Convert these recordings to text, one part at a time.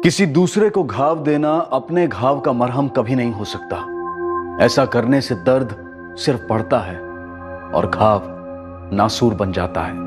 किसी दूसरे को घाव देना अपने घाव का मरहम कभी नहीं हो सकता। ऐसा करने से दर्द सिर्फ बढ़ता है और घाव नासूर बन जाता है।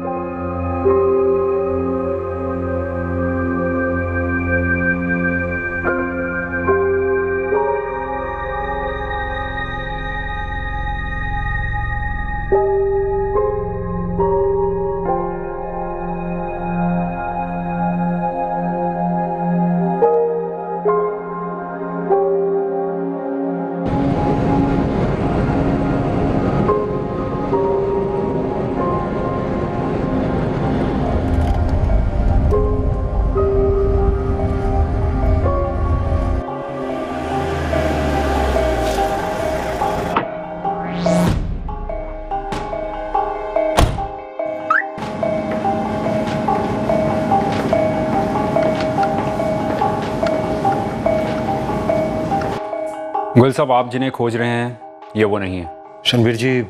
गुल साहब, आप जिन्हें खोज रहे हैं ये वो नहीं है। शनवीर जी,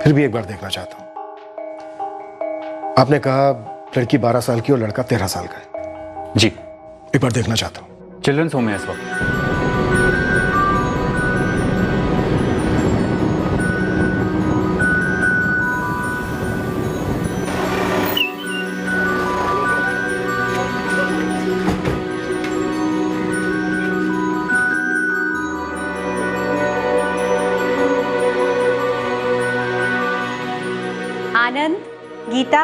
फिर भी एक बार देखना चाहता हूं। आपने कहा लड़की 12 साल की और लड़का 13 साल का है। जी, एक बार देखना चाहता हूं। चिल्ड्रंस होम है इस वक्त। आनंद, गीता,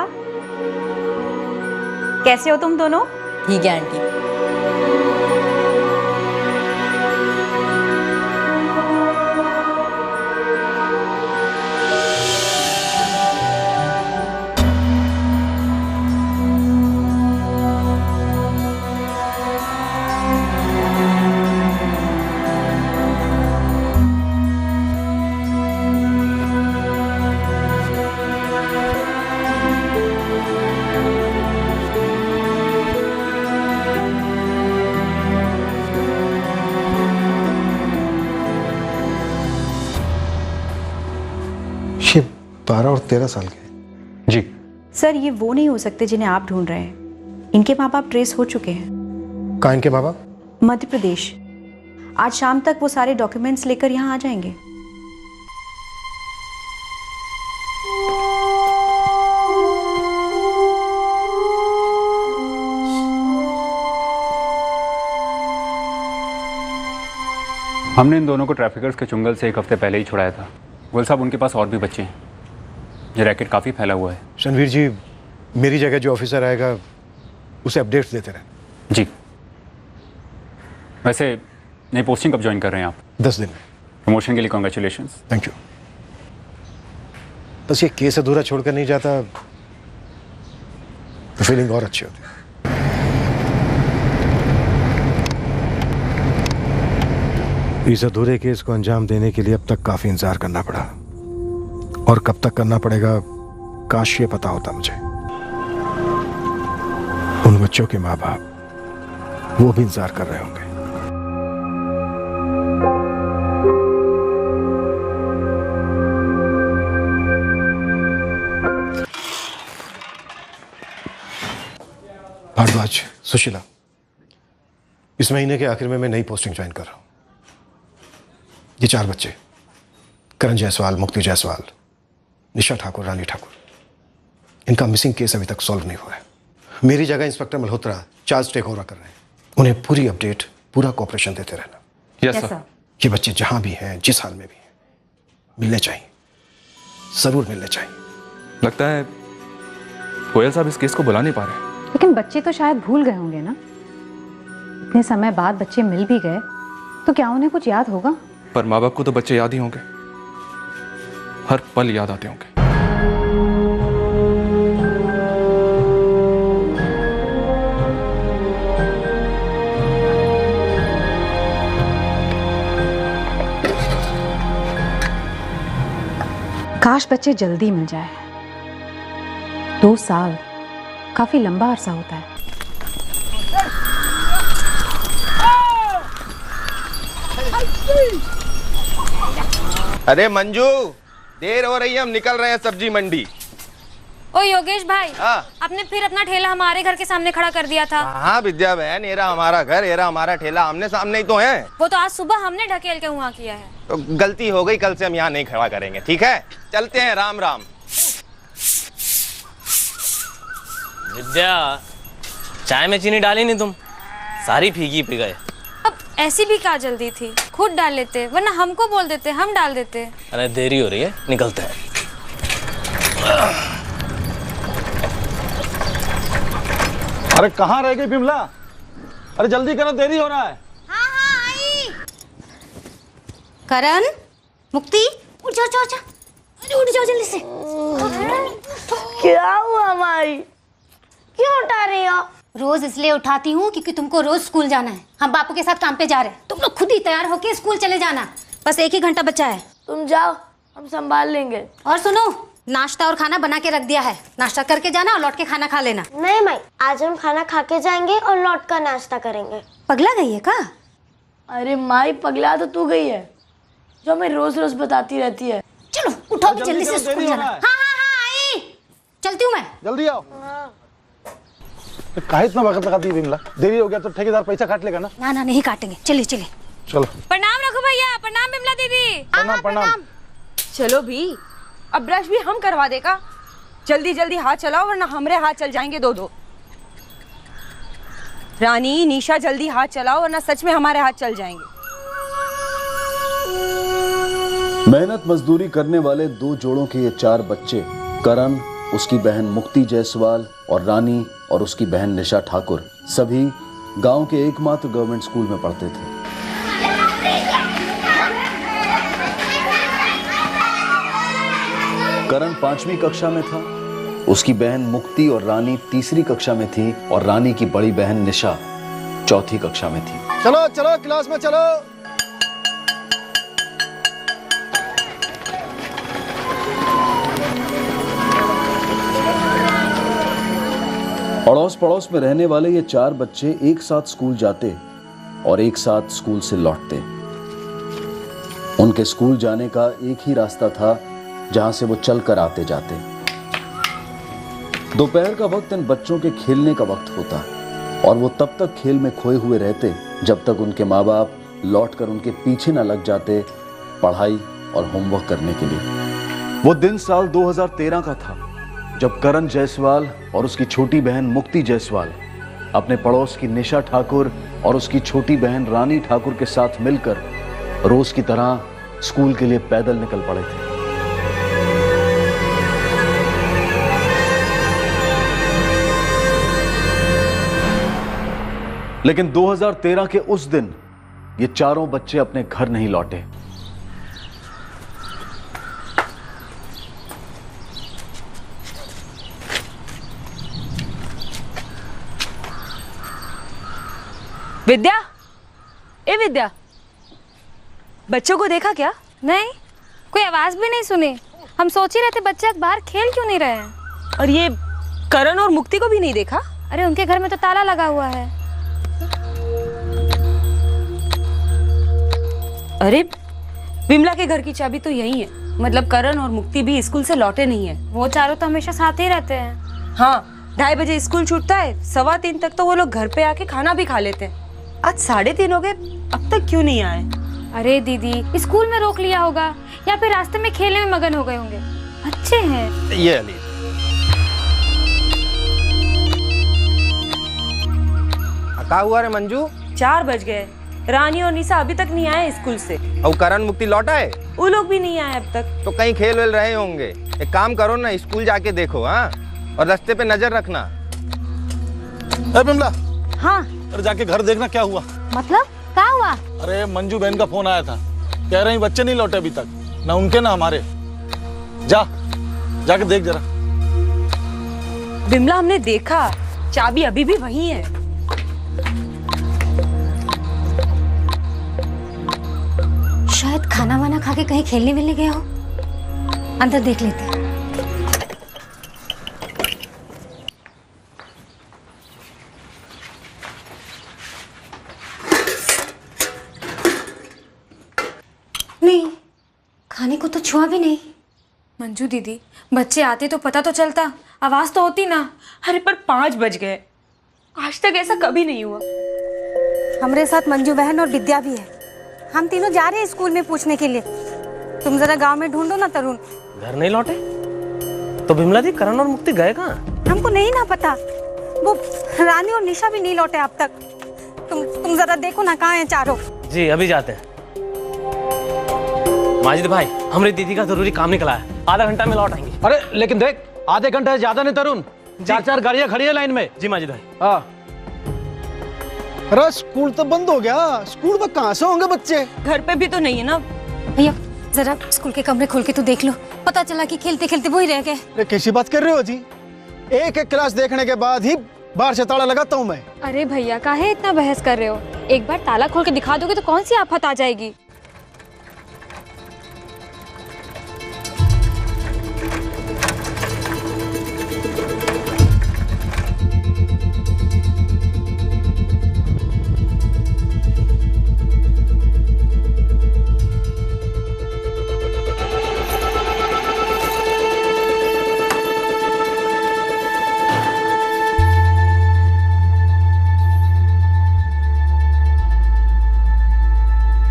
कैसे हो तुम दोनों? ठीक है आंटी। ये 12 और 13 साल के। जी, सर, ये वो नहीं हो सकते जिन्हें आप ढूंढ रहे हैं। इनके माँ बाप ट्रेस हो चुके हैं। कहाँ इनके माँ बाप? मध्य प्रदेश। आज शाम तक वो सारे डॉक्यूमेंट्स लेकर यहाँ आ जाएंगे। हमने इन दोनों को ट्रैफिकर्स के चुंगल से एक हफ्ते पहले ही छुड़ाया था। गुल साहब, उनके पास और भी बच्चे हैं। ये रैकेट काफ़ी फैला हुआ है। शनवीर जी, मेरी जगह जो ऑफिसर आएगा उसे अपडेट्स देते रहे। जी। वैसे नई पोस्टिंग कब ज्वाइन कर रहे हैं आप? 10 दिन में। प्रमोशन के लिए कॉन्ग्रेचुलेशंस। Thank you. बस ये केस अधूरा छोड़कर नहीं जाता तो फीलिंग और अच्छी होती है। इस अधूरे केस को अंजाम देने के लिए अब तक काफी इंतजार करना पड़ा, और कब तक करना पड़ेगा काश ये पता होता मुझे। उन बच्चों के माँ बाप वो भी इंतजार कर रहे होंगे। भारद्वाज, सुशीला, इस महीने के आखिर में मैं नई पोस्टिंग ज्वाइन कर रहा हूं। ये 4 बच्चे, करण जायसवाल, मुक्ति जायसवाल, निशा ठाकुर, रानी ठाकुर, इनका मिसिंग केस अभी तक सॉल्व नहीं हुआ है। मेरी जगह inspector Malhotra charge take over कर रहे हैं। उन्हें पूरी अपडेट, पूरा कोऑपरेशन देते रहना। Yes sir. ये बच्चे जहां भी हैं, जिस हाल में भी हैं, मिलने चाहिए, जरूर मिलने चाहिए। लगता है गोयल साहब इस केस को बुला नहीं पा रहे। लेकिन बच्चे तो शायद भूल गए होंगे ना। इतने समय बाद बच्चे मिल भी गए तो क्या उन्हें कुछ याद होगा? पर माँ बाप को तो बच्चे याद ही होंगे, हर पल याद आते होंगे। काश बच्चे जल्दी मिल जाए। 2 साल काफी लंबा अरसा होता है। अरे मंजू, देर हो रही है, हम निकल रहे हैं सब्जी मंडी। ओ योगेश भाई, हाँ। आपने फिर अपना ठेला हमारे घर के सामने खड़ा कर दिया था। हाँ विद्या बहन, एरा हमारा घर, एरा हमारा ठेला, आमने सामने ही तो है। वो तो आज सुबह हमने ढकेल के वहाँ किया है। तो गलती हो गई, कल से हम यहाँ नहीं खड़ा करेंगे, ठीक है? चलते हैं, राम राम। विद्या, चाय में चीनी डाली नहीं तुम, सारी फीकी पी गए। अब ऐसी भी क्या जल्दी थी, खुद डाल लेते, वरना हमको बोल देते, हम डाल देते। अरे देरी हो रही है, निकलते हैं। अरे कहाँ रह गई बिमला? अरे जल्दी करो, देरी हो रहा है। हाँ हाँ आई। करण, मुक्ति, उठ जाओ जाओ जाओ, अरे उठ जाओ जल्दी से। क्या हुआ माई? क्यों उठा रही हो? रोज इसलिए उठाती हूँ क्योंकि तुमको रोज स्कूल जाना है। हम बापू के साथ काम पे जा रहे हैं, तुम लोग खुद ही तैयार होके स्कूल चले जाना। बस 1 ही घंटा बचा है। तुम जाओ, हम संभाल लेंगे। और सुनो, नाश्ता और खाना बना के रख दिया है, नाश्ता करके जाना और लौट के खाना खा लेना। नहीं माई, आज हम खाना खा के जाएंगे और लौट कर नाश्ता करेंगे। पगला गई है का? अरे माई, पगला तो तू गई है, जो हमें रोज रोज बताती रहती है। चलो उठो, जल्दी से स्कूल जाना। हाँ हाँ हाँ आई, चलती हूँ मैं। जल्दी आओ। काहे इतना वक्त लगाती है बिमला? देरी हो गया तो ठेकेदार पैसा काट लेगा ना। ना ना, नहीं काटेंगे, चलिए चलिए। चलो। प्रणाम रघु भैया। प्रणाम बिमला दीदी। प्रणाम प्रणाम। चलो भी, अब ब्रश भी हम करवा देगा। जल्दी जल्दी हाथ चलाओ वरना हमारे हाथ चल जाएंगे दो दो। रानी, निशा, जल्दी हाथ चलाओ वरना सच में हमारे हाथ चल जाएंगे। मेहनत मजदूरी करने वाले 2 जोड़ों के ये 4 बच्चे, करण, उसकी बहन मुक्ति जायसवाल और रानी और उसकी बहन निशा ठाकुर, सभी गांव के एकमात्र गवर्नमेंट स्कूल में पढ़ते थे। करण 5वीं कक्षा में था, उसकी बहन मुक्ति और रानी 3री कक्षा में थी और रानी की बड़ी बहन निशा 4थी कक्षा में थी। चलो चलो क्लास में चलो। अड़ोस पड़ोस में रहने वाले ये 4 बच्चे एक साथ स्कूल जाते और एक साथ स्कूल से लौटते। उनके स्कूल जाने का एक ही रास्ता था जहां से वो चलकर आते जाते। दोपहर का वक्त इन बच्चों के खेलने का वक्त होता और वो तब तक खेल में खोए हुए रहते जब तक उनके माँ बाप लौटकर उनके पीछे न लग जाते पढ़ाई और होमवर्क करने के लिए। वो दिन साल 2013 का था जब करण जायसवाल और उसकी छोटी बहन मुक्ति जायसवाल अपने पड़ोस की निशा ठाकुर और उसकी छोटी बहन रानी ठाकुर के साथ मिलकर रोज की तरह स्कूल के लिए पैदल निकल पड़े थे। लेकिन 2013 के उस दिन ये चारों बच्चे अपने घर नहीं लौटे। विद्या, ए विद्या, बच्चों को देखा क्या? नहीं, कोई आवाज भी नहीं सुनी। हम सोच ही रहे थे बच्चे बाहर खेल क्यों नहीं रहे हैं। और ये करण और मुक्ति को भी नहीं देखा? अरे उनके घर में तो ताला लगा हुआ है। अरे विमला के घर की चाबी तो यही है, मतलब करण और मुक्ति भी स्कूल से लौटे नहीं है। वो चारों तो हमेशा साथ ही रहते हैं। हाँ, 2:30 बजे स्कूल छूटता है, 3:15 तक तो वो लोग घर पे आके खाना भी खा लेते हैं। आज 3:30 हो गए, अब तक क्यों नहीं आए? अरे दीदी, स्कूल में रोक लिया होगा या फिर रास्ते में खेलने में मगन हो गए होंगे। अच्छे हैं। ये अली, क्या हुआ रे मंजू? 4 बज गए, रानी और निशा अभी तक नहीं आए स्कूल से। और करण मुक्ति लौटा है? वो लोग भी नहीं आए अब तक। तो कहीं खेल वेल रहे होंगे। एक काम करो ना, स्कूल जाके देखो। हाँ, और रास्ते पे नजर रखना। ए बिमला, हाँ, अरे जाके घर देखना क्या हुआ। मतलब क्या हुआ? अरे मंजू बहन का फोन आया था, कह रही बच्चे नहीं लौटे अभी तक, ना उनके ना हमारे। जाके देख जरा। बिमला, हमने देखा, चाबी अभी भी वही है। शायद खाना वाना खा के कहीं खेलने मिलने गए हो। अंदर देख लेते हैं। नहीं, खाने को तो छुआ भी नहीं। मंजू दीदी, बच्चे आते तो पता तो चलता। आवाज तो होती ना। अरे पर 5 बज गए, आज तक ऐसा कभी नहीं हुआ। हमारे साथ मंजू बहन और विद्या भी है। हम तीनों जा रहे हैं स्कूल में पूछने के लिए। तुम जरा गांव में ढूंढो ना तरुण। घर नहीं लौटे तो बिमला दी, करण और मुक्ति गए कहाँ? हमको नहीं ना पता, वो रानी और निशा भी नहीं लौटे अब तक। तुम जरा देखो ना कहाँ हैं चारों। जी अभी जाते हैं। माजिद भाई, हमारी दीदी का जरूरी काम निकला है, आधा घंटा में लौट आएंगे। अरे लेकिन देख, आधे घंटे ज्यादा नहीं तरुण, 4 गाड़ियां खड़ी है लाइन में। जी माजिद भाई। हाँ। अरे स्कूल तो बंद हो गया, स्कूल में कहाँ से होंगे बच्चे? घर पे भी तो नहीं है ना। भैया जरा स्कूल के कमरे खोल के तो देख लो, पता चला कि खेलते खेलते वो ही रह गए। अरे कैसी बात कर रहे हो जी? एक क्लास देखने के बाद ही बाहर से ताला लगाता हूँ मैं। अरे भैया काहे इतना बहस कर रहे हो? एक बार ताला खोल के दिखा दोगे तो कौन सी आफत आ जाएगी।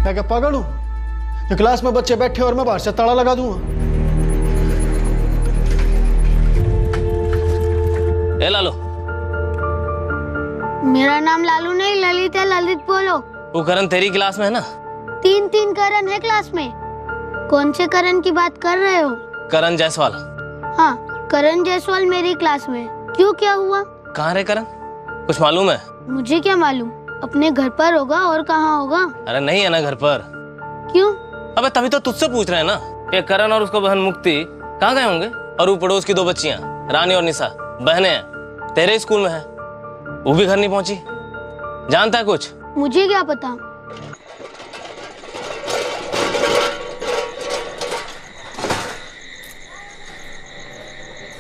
मैं क्या पागल हूँ जो क्लास में बच्चे बैठे और मैं बाहर से ताला लगा दूंगा? ए लालो। मेरा नाम लालू नहीं ललित है, ललित बोलो। वो करण तेरी क्लास में है ना? 3 करण है क्लास में। कौन से करण की बात कर रहे हो? करण जायसवाल। हाँ, करण जायसवाल मेरी क्लास में। क्यों, क्या हुआ? कहाँ रहे करण, कुछ मालूम है? मुझे क्या मालूम, अपने घर पर होगा और कहाँ होगा। अरे नहीं है ना घर पर। क्यों? अबे तभी तो तुझसे पूछ रहे हैं ना। ये करण और उसको बहन मुक्ति कहाँ गए होंगे? और वो पड़ोस की 2 बच्चियां रानी और निशा बहनें हैं, तेरे स्कूल में है, वो भी घर नहीं पहुंची। जानता है कुछ? मुझे क्या पता।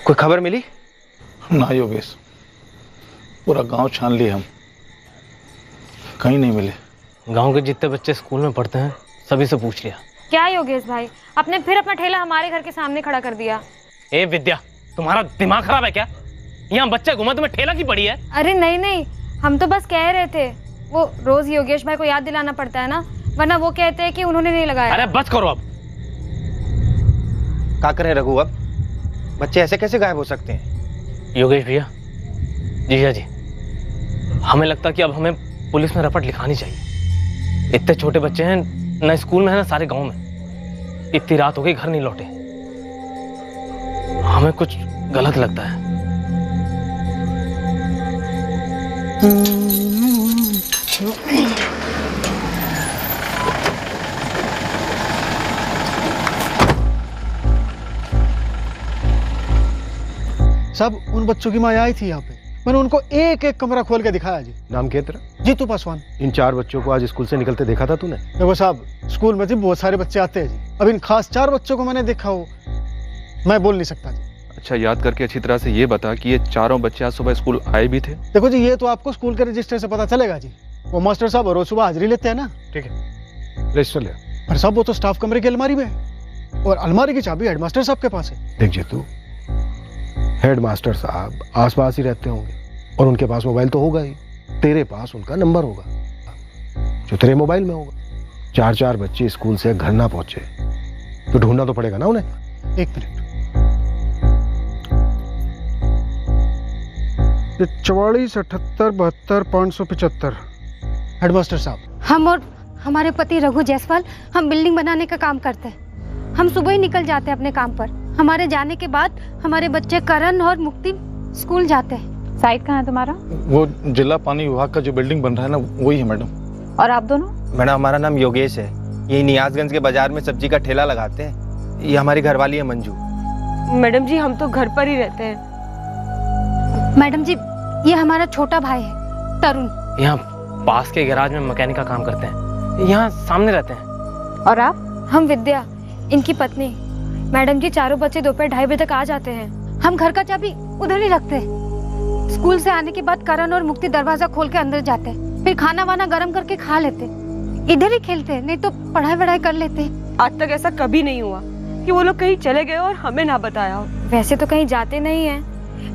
कोई खबर मिली? ना योगेश, पूरा गांव छान लिए हम, कहीं नहीं मिले। गांव के जितने बच्चे स्कूल में पढ़ते हैं सभी से पूछ लिया। क्या योगेश भाई, आपने फिर अपना ठेला हमारे घर के सामने खड़ा कर दिया। ए विद्या, तुम्हारा दिमाग खराब है क्या? यहाँ बच्चे घूमा, तुम्हें ठेला की पड़ी है? अरे नहीं नहीं, हम तो बस कह रहे थे, वो रोज योगेश भाई को याद दिलाना पड़ता है ना, वरना वो कहते हैं कि उन्होंने नहीं लगाया। अरे बस करो अब। क्या करें रघु, अब बच्चे ऐसे कैसे गायब हो सकते हैं? योगेश भैया, जीजा जी, हमें लगता कि अब हमें पुलिस में रपट लिखानी चाहिए। इतने छोटे बच्चे हैं, ना स्कूल में है ना सारे गांव में। इतनी रात हो गई, घर नहीं लौटे, हमें कुछ गलत लगता है। सब उन बच्चों की माँ आई थी यहाँ पे, मैंने उनको एक एक कमरा खोल के दिखाया जी। नाम क्या तेरा? जीतू पासवान। इन 4 बच्चों को आज स्कूल से निकलते देखा था तूने? देखो साहब, स्कूल में जी बहुत सारे बच्चे आते हैं जी, अब इन खास 4 बच्चों को मैंने देखा हो, मैं बोल नहीं सकता जी। अच्छा, याद करके अच्छी तरह से ये बता कि ये 4 बच्चे आज सुबह स्कूल आए भी थे? देखो जी, ये तो आपको स्कूल के रजिस्टर से पता चलेगा जी, वो मास्टर साहब रोज सुबह हाजिरी लेते हैं ना। ठीक है, रजिस्टर ले। पर साहब वो तो स्टाफ कमरे की अलमारी में है, और अलमारी की चाबी हेडमास्टर साहब के पास है। देख जीतू, हेडमास्टर साहब आसपास ही रहते होंगे और उनके पास मोबाइल तो होगा ही, तेरे पास उनका नंबर होगा जो तेरे मोबाइल में होगा। 4 बच्चे स्कूल से घर ना पहुंचे तो ढूंढना तो पड़ेगा ना उन्हें। 1 मिनट, 44 78 72 575। हेडमास्टर साहब, हम और हमारे पति रघु जायसवाल, हम बिल्डिंग बनाने का काम करते हैं। हम सुबह ही निकल जाते हैं अपने काम पर। हमारे जाने के बाद हमारे बच्चे करण और मुक्ति स्कूल जाते हैं। साइट कहाँ है तुम्हारा? वो जिला पानी विभाग का जो बिल्डिंग बन रहा है ना, वही है मैडम। और आप दोनों? मैडम, हमारा नाम योगेश है, ये नियाजगंज के बाजार में सब्जी का ठेला लगाते हैं। ये हमारी घरवाली है मंजू। मैडम जी, हम तो घर पर ही रहते हैं। मैडम जी, ये हमारा छोटा भाई है तरुण। यहाँ पास के गैराज में मैकेनिक का काम करते हैं, यहाँ सामने रहते हैं। और आप? हम विद्या, इनकी पत्नी। मैडम जी, चारों बच्चे दोपहर 2:30 बजे तक आ जाते हैं। हम घर का चाबी उधर ही रखते हैं। स्कूल से आने के बाद करण और मुक्ति दरवाजा खोल के अंदर जाते हैं, फिर खाना वाना गर्म करके खा लेते, इधर ही खेलते, नहीं तो पढ़ाई वढ़ाई कर लेते। आज तक ऐसा कभी नहीं हुआ कि वो लोग कहीं चले गए और हमें ना बताया हो। वैसे तो कहीं जाते नहीं हैं,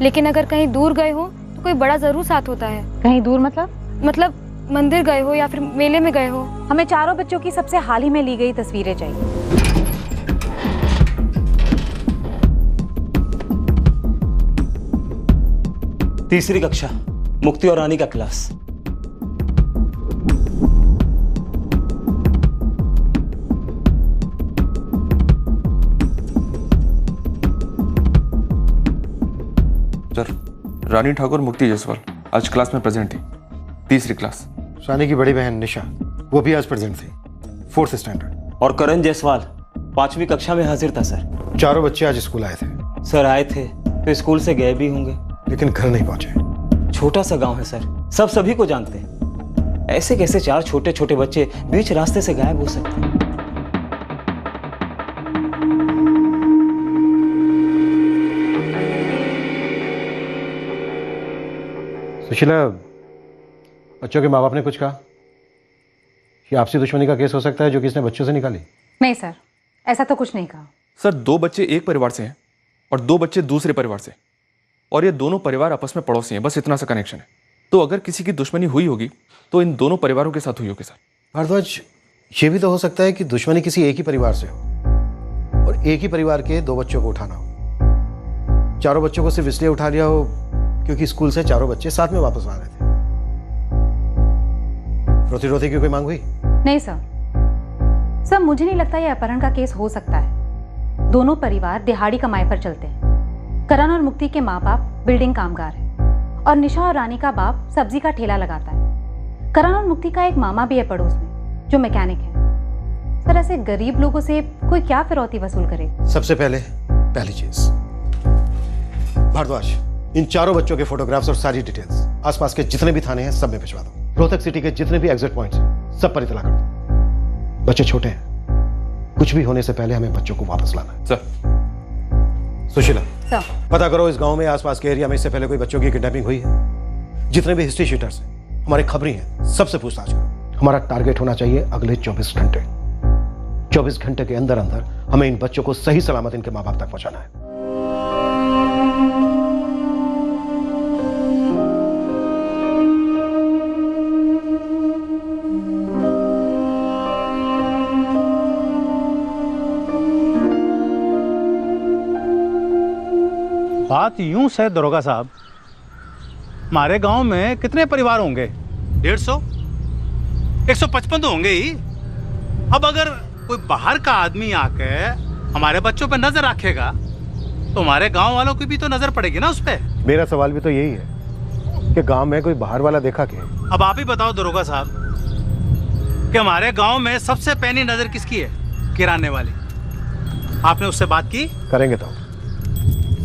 लेकिन अगर कहीं दूर गए हो तो कोई बड़ा जरूर साथ होता है। कहीं दूर मतलब मंदिर गए हो या फिर मेले में गए हो। हमें चारों बच्चों की सबसे हाल ही में ली गई तस्वीरें चाहिए। तीसरी कक्षा, मुक्ति और रानी का क्लास। सर, रानी ठाकुर मुक्ति जायसवाल आज क्लास में प्रेजेंट थी, तीसरी क्लास। रानी की बड़ी बहन निशा, वो भी आज प्रेजेंट थी, 4th स्टैंडर्ड। और करण जायसवाल 5वीं कक्षा में हाजिर था सर। चारों बच्चे आज स्कूल आए थे। सर आए थे तो स्कूल से गए भी होंगे, लेकिन घर नहीं पहुंचे। छोटा सा गांव है सर, सब सभी को जानते हैं। ऐसे कैसे 4 छोटे छोटे बच्चे बीच रास्ते से गायब हो सकते हैं? सुशीला, बच्चों के माँ बाप ने कुछ कहा कि आपसी दुश्मनी का केस हो सकता है जो कि इसने बच्चों से निकाली? नहीं सर, ऐसा तो कुछ नहीं कहा। सर, 2 बच्चे एक परिवार से हैं और 2 बच्चे दूसरे परिवार से, और ये दोनों परिवार आपस में पड़ोसी हैं, बस इतना सा कनेक्शन है। तो अगर किसी की दुश्मनी हुई होगी तो इन दोनों परिवारों के साथ हुई होगी। सर भारद्वाज, ये भी तो हो सकता है कि दुश्मनी किसी एक ही परिवार से हो और एक ही परिवार के 2 बच्चों को उठाना हो। चारों बच्चों को सिर्फ इसलिए उठा लिया हो क्योंकि स्कूल से चारों बच्चे साथ में वापस आ रहे थे। रोती रोती की कोई मांग हुई? नहीं सर, मुझे नहीं लगता ये अपहरण का केस हो सकता है। दोनों परिवार दिहाड़ी कमाई पर चलते हैं। करण और मुक्ति के माँ बाप बिल्डिंग कामगार हैं और निशा और रानी का बाप सब्जी का ठेला लगाता है। करण और मुक्ति का एक मामा भी है पड़ोस में जो मैकेनिक है। सर, ऐसे गरीब लोगों से कोई क्या फिरौती वसूल करे? सबसे पहली चीज, भारद्वाज, इन चारों बच्चों के फोटोग्राफ्स और सारी डिटेल्स आसपास के जितने भी थाने हैं सब में भिजवा दो। रोहतक सिटी के जितने भी एग्जिट पॉइंट्स हैं सब पर इतला कर दो। बच्चे छोटे हैं, कुछ भी होने से पहले हमें बच्चों को वापस लाना है। सर। सुशीला, सर, पता करो इस गांव में आसपास के एरिया में इससे पहले कोई बच्चों की किडनैपिंग हुई है। जितने भी हिस्ट्री शीटर्स हैं, हमारे खबरी हैं, सबसे पूछताछ करो। हमारा टारगेट होना चाहिए अगले 24 घंटे। 24 घंटे के अंदर अंदर हमें इन बच्चों को सही सलामत इनके माँ बाप तक पहुंचाना है। बात यूं है दरोगा साहब, हमारे गांव में कितने परिवार होंगे? 150, 155 तो होंगे ही। अब अगर कोई बाहर का आदमी आके हमारे बच्चों पे नजर रखेगा तो हमारे गांव वालों की भी तो नजर पड़ेगी ना उस पे। मेरा सवाल भी तो यही है कि गांव में कोई बाहर वाला देखा क्या? अब आप ही बताओ दरोगा साहब कि हमारे गांव में सबसे पैनी नजर किसकी है? किराने वाली। आपने उससे बात की? करेंगे तो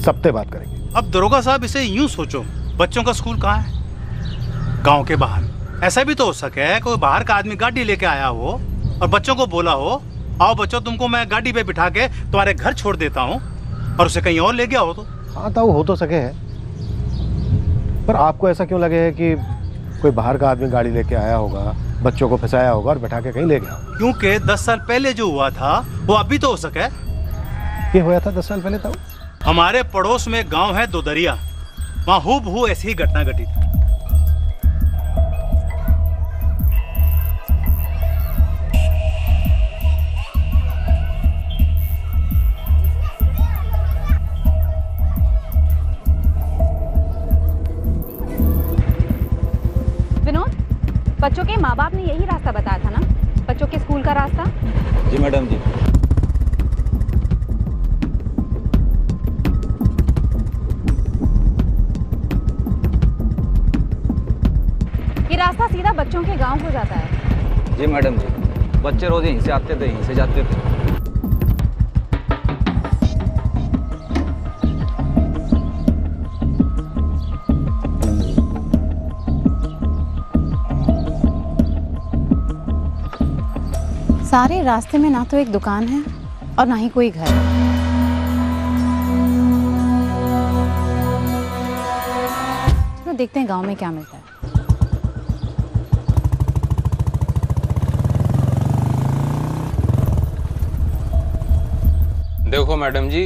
सबसे बात करेंगे। अब दरोगा साहब इसे यूं सोचो, बच्चों का स्कूल कहाँ है? गांव के बाहर। ऐसा भी तो हो सके कोई बाहर का आदमी गाड़ी लेके आया हो और बच्चों को बोला हो, आओ बच्चों तुमको मैं गाड़ी पे बिठा के तुम्हारे घर छोड़ देता हूँ, और उसे कहीं और ले गया हो तो? हाँ, तो हो तो सके है, पर आपको ऐसा क्यों लगे है कि कोई बाहर का आदमी गाड़ी लेके आया होगा, बच्चों को फंसाया होगा और बैठा के कहीं ले गया? क्योंकि 10 साल पहले जो हुआ था वो अभी तो हो सके। ये हुआ था 10 साल पहले था? हमारे पड़ोस में गांव है दोदरिया, वहां हूबहू ऐसी ही घटना घटी थी। विनोद, बच्चों के माँ बाप ने यही रास्ता बताया था ना, बच्चों के स्कूल का रास्ता? जी मैडम जी। ये रास्ता सीधा बच्चों के गांव को जाता है। जी मैडम जी, बच्चे रोज यहीं से आते थे, यहीं से जाते थे। सारे रास्ते में ना तो एक दुकान है और ना ही कोई घर है। तो देखते हैं गांव में क्या मिलता है। देखो मैडम जी,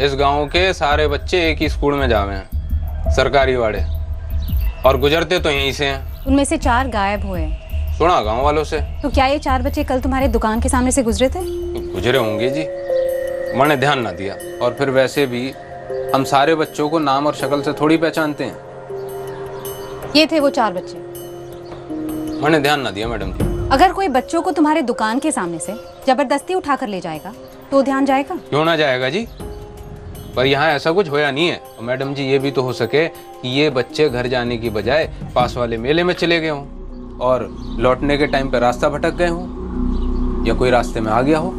इस गांव के सारे बच्चे एक ही स्कूल में जावे हैं सरकारी वाड़े, और गुजरते तो यहीं से हैं। उनमें से 4 गायब हुए हैं। सुना गांव वालों से। तो क्या ये 4 बच्चे कल तुम्हारे दुकान के सामने से गुजरे थे? गुजरे होंगे जी, मैंने ध्यान ना दिया। और फिर वैसे भी हम सारे बच्चों को नाम और शक्ल से थोड़ी पहचानते हैं। ये थे वो 4 बच्चे। मैंने ध्यान ना दिया मैडम जी। अगर कोई बच्चों को तुम्हारे दुकान के सामने से जबरदस्ती उठा कर ले जाएगा तो ध्यान जाएगा? क्यों ना जाएगा जी, पर यहाँ ऐसा कुछ होया नहीं है। और मैडम जी, ये भी तो हो सके कि ये बच्चे घर जाने की बजाय पास वाले मेले में चले गए हों और लौटने के टाइम पे रास्ता भटक गए हों, या कोई रास्ते में आ गया हो।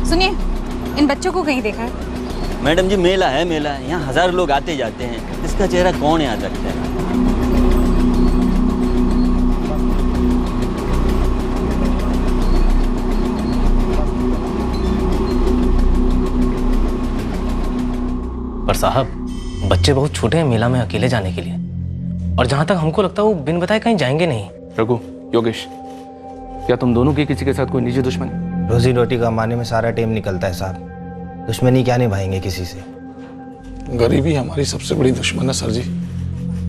सुनिए, इन बच्चों को कहीं देखा है? मैडम जी, मेला है मेला, यहाँ 1000 लोग आते जाते हैं। इसका चेहरा कौन याद रखता है? पर साहब, बच्चे बहुत छोटे हैं मेला में अकेले जाने के लिए, और जहां तक हमको लगता है वो बिन बताए कहीं जाएंगे नहीं। रघु, योगेश, क्या तुम दोनों की किसी के साथ कोई निजी दुश्मनी? रोजी रोटी कमाने में सारा टाइम निकलता है साहब, दुश्मनी क्या निभाएंगे किसी से। गरीबी हमारी सबसे बड़ी दुश्मन है सर जी,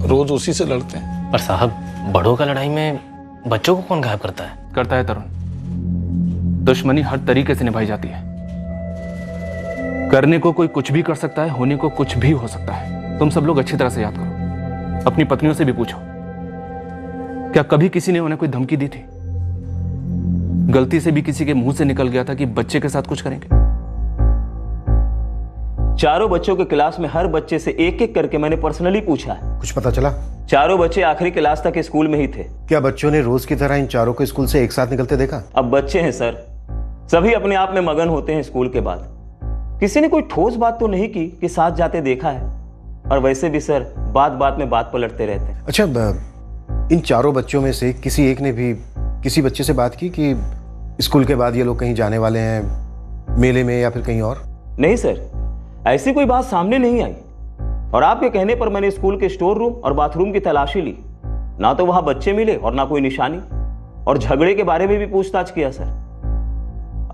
रोज उसी से लड़ते हैं। पर साहब, बड़ों का लड़ाई में बच्चों को कौन गायब करता है? करता है तरुण। दुश्मनी हर तरीके से निभाई जाती है। करने को कोई कुछ भी कर सकता है, होने को कुछ भी हो सकता है। तुम सब लोग अच्छी तरह से याद करो, अपनी पत्नियों से भी पूछो, क्या कभी किसी ने उन्हें कोई धमकी दी थी? गलती से भी किसी के मुंह से निकल गया था कि बच्चे के साथ कुछ करेंगे? चारों बच्चों के क्लास में हर बच्चे से एक एक करके मैंने पर्सनली पूछा है। कुछ पता चला? चारों बच्चे आखिरी क्लास तक स्कूल में ही थे। क्या बच्चों ने रोज की तरह इन चारों को स्कूल से एक साथ निकलते देखा? अब बच्चे हैं सर, सभी अपने आप में मगन होते हैं स्कूल के बाद। किसी ने कोई ठोस बात तो नहीं की कि साथ जाते देखा है, और वैसे भी सर बात बात में बात पलटते रहते हैं। अच्छा, इन चारों बच्चों में से किसी एक ने भी किसी बच्चे से बात की कि स्कूल के बाद ये लोग कहीं जाने वाले हैं, मेले में या फिर कहीं और? नहीं सर, ऐसी कोई बात सामने नहीं आई, और आपके कहने पर मैंने स्कूल के स्टोर रूम और बाथरूम की तलाशी ली। ना तो वहां बच्चे मिले और ना कोई निशानी, और झगड़े के बारे में भी पूछताछ किया सर।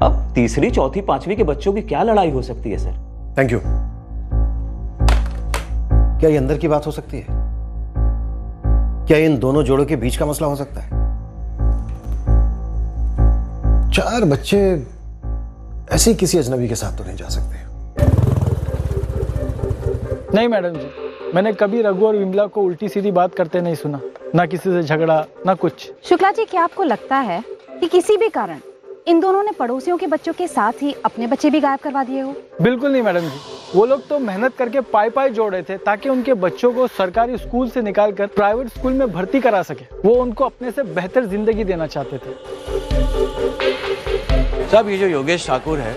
अब तीसरी, चौथी, पांचवी के बच्चों की क्या लड़ाई हो सकती है सर? Thank you. क्या ये अंदर की बात हो सकती है? क्या इन दोनों जोड़ों के बीच का मसला हो सकता है? 4 बच्चे ऐसे किसी अजनबी के साथ तो नहीं जा सकते। नहीं मैडम जी, मैंने कभी रघु और विमला को उल्टी सीधी बात करते नहीं सुना, ना किसी से झगड़ा ना कुछ। शुक्ला जी, क्या आपको लगता है कि किसी भी कारण इन दोनों ने पड़ोसियों के बच्चों के साथ ही अपने बच्चे भी गायब करवा दिए हो? बिल्कुल नहीं मैडम जी, वो लोग तो मेहनत करके पाई जोड़ रहे थे ताकि उनके बच्चों को सरकारी स्कूल से निकालकर प्राइवेट स्कूल में भर्ती करा सके। वो उनको अपने से बेहतर जिंदगी देना चाहते थे। साहब, ये जो योगेश ठाकुर है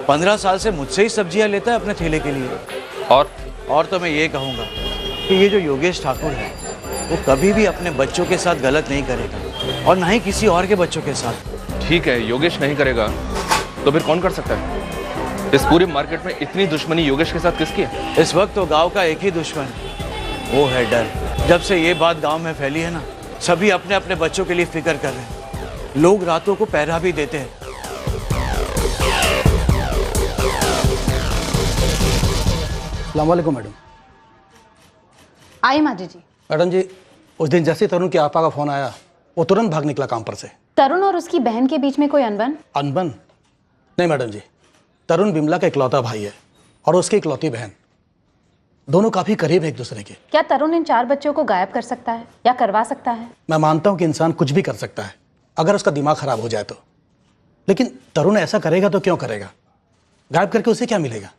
15 साल से मुझसे ही सब्जियां लेता है अपने ठेले के लिए। और तो मैं ये कहूँगा कि ये जो योगेश ठाकुर है वो कभी भी अपने बच्चों के साथ गलत नहीं करेगा, और ना ही किसी और के बच्चों के साथ। ठीक है, योगेश नहीं करेगा तो फिर कौन कर सकता है? इस पूरे मार्केट में इतनी दुश्मनी योगेश के साथ किसकी है? इस वक्त तो गांव का एक ही दुश्मन, वो है डर। जब से ये बात गांव में फैली है ना, सभी अपने अपने बच्चों के लिए फिक्र कर रहे हैं। लोग रातों को पहरा भी देते हैं। अस्सलाम वालेकुम मैडम। आइए माजी जी। मैडम जी, उस दिन जैसे तरुण के आपा का फोन आया, वो तुरंत भाग निकला काम पर से। तरुण और उसकी बहन के बीच में कोई अनबन? अनबन? नहीं मैडम जी, तरुण विमला का इकलौता भाई है और उसकी इकलौती बहन। दोनों काफी करीब है एक दूसरे के। क्या तरुण इन 4 बच्चों को गायब कर सकता है या करवा सकता है? मैं मानता हूँ कि इंसान कुछ भी कर सकता है अगर उसका दिमाग खराब हो जाए तो, लेकिन तरुण ऐसा करेगा तो क्यों करेगा? गायब करके उसे क्या मिलेगा?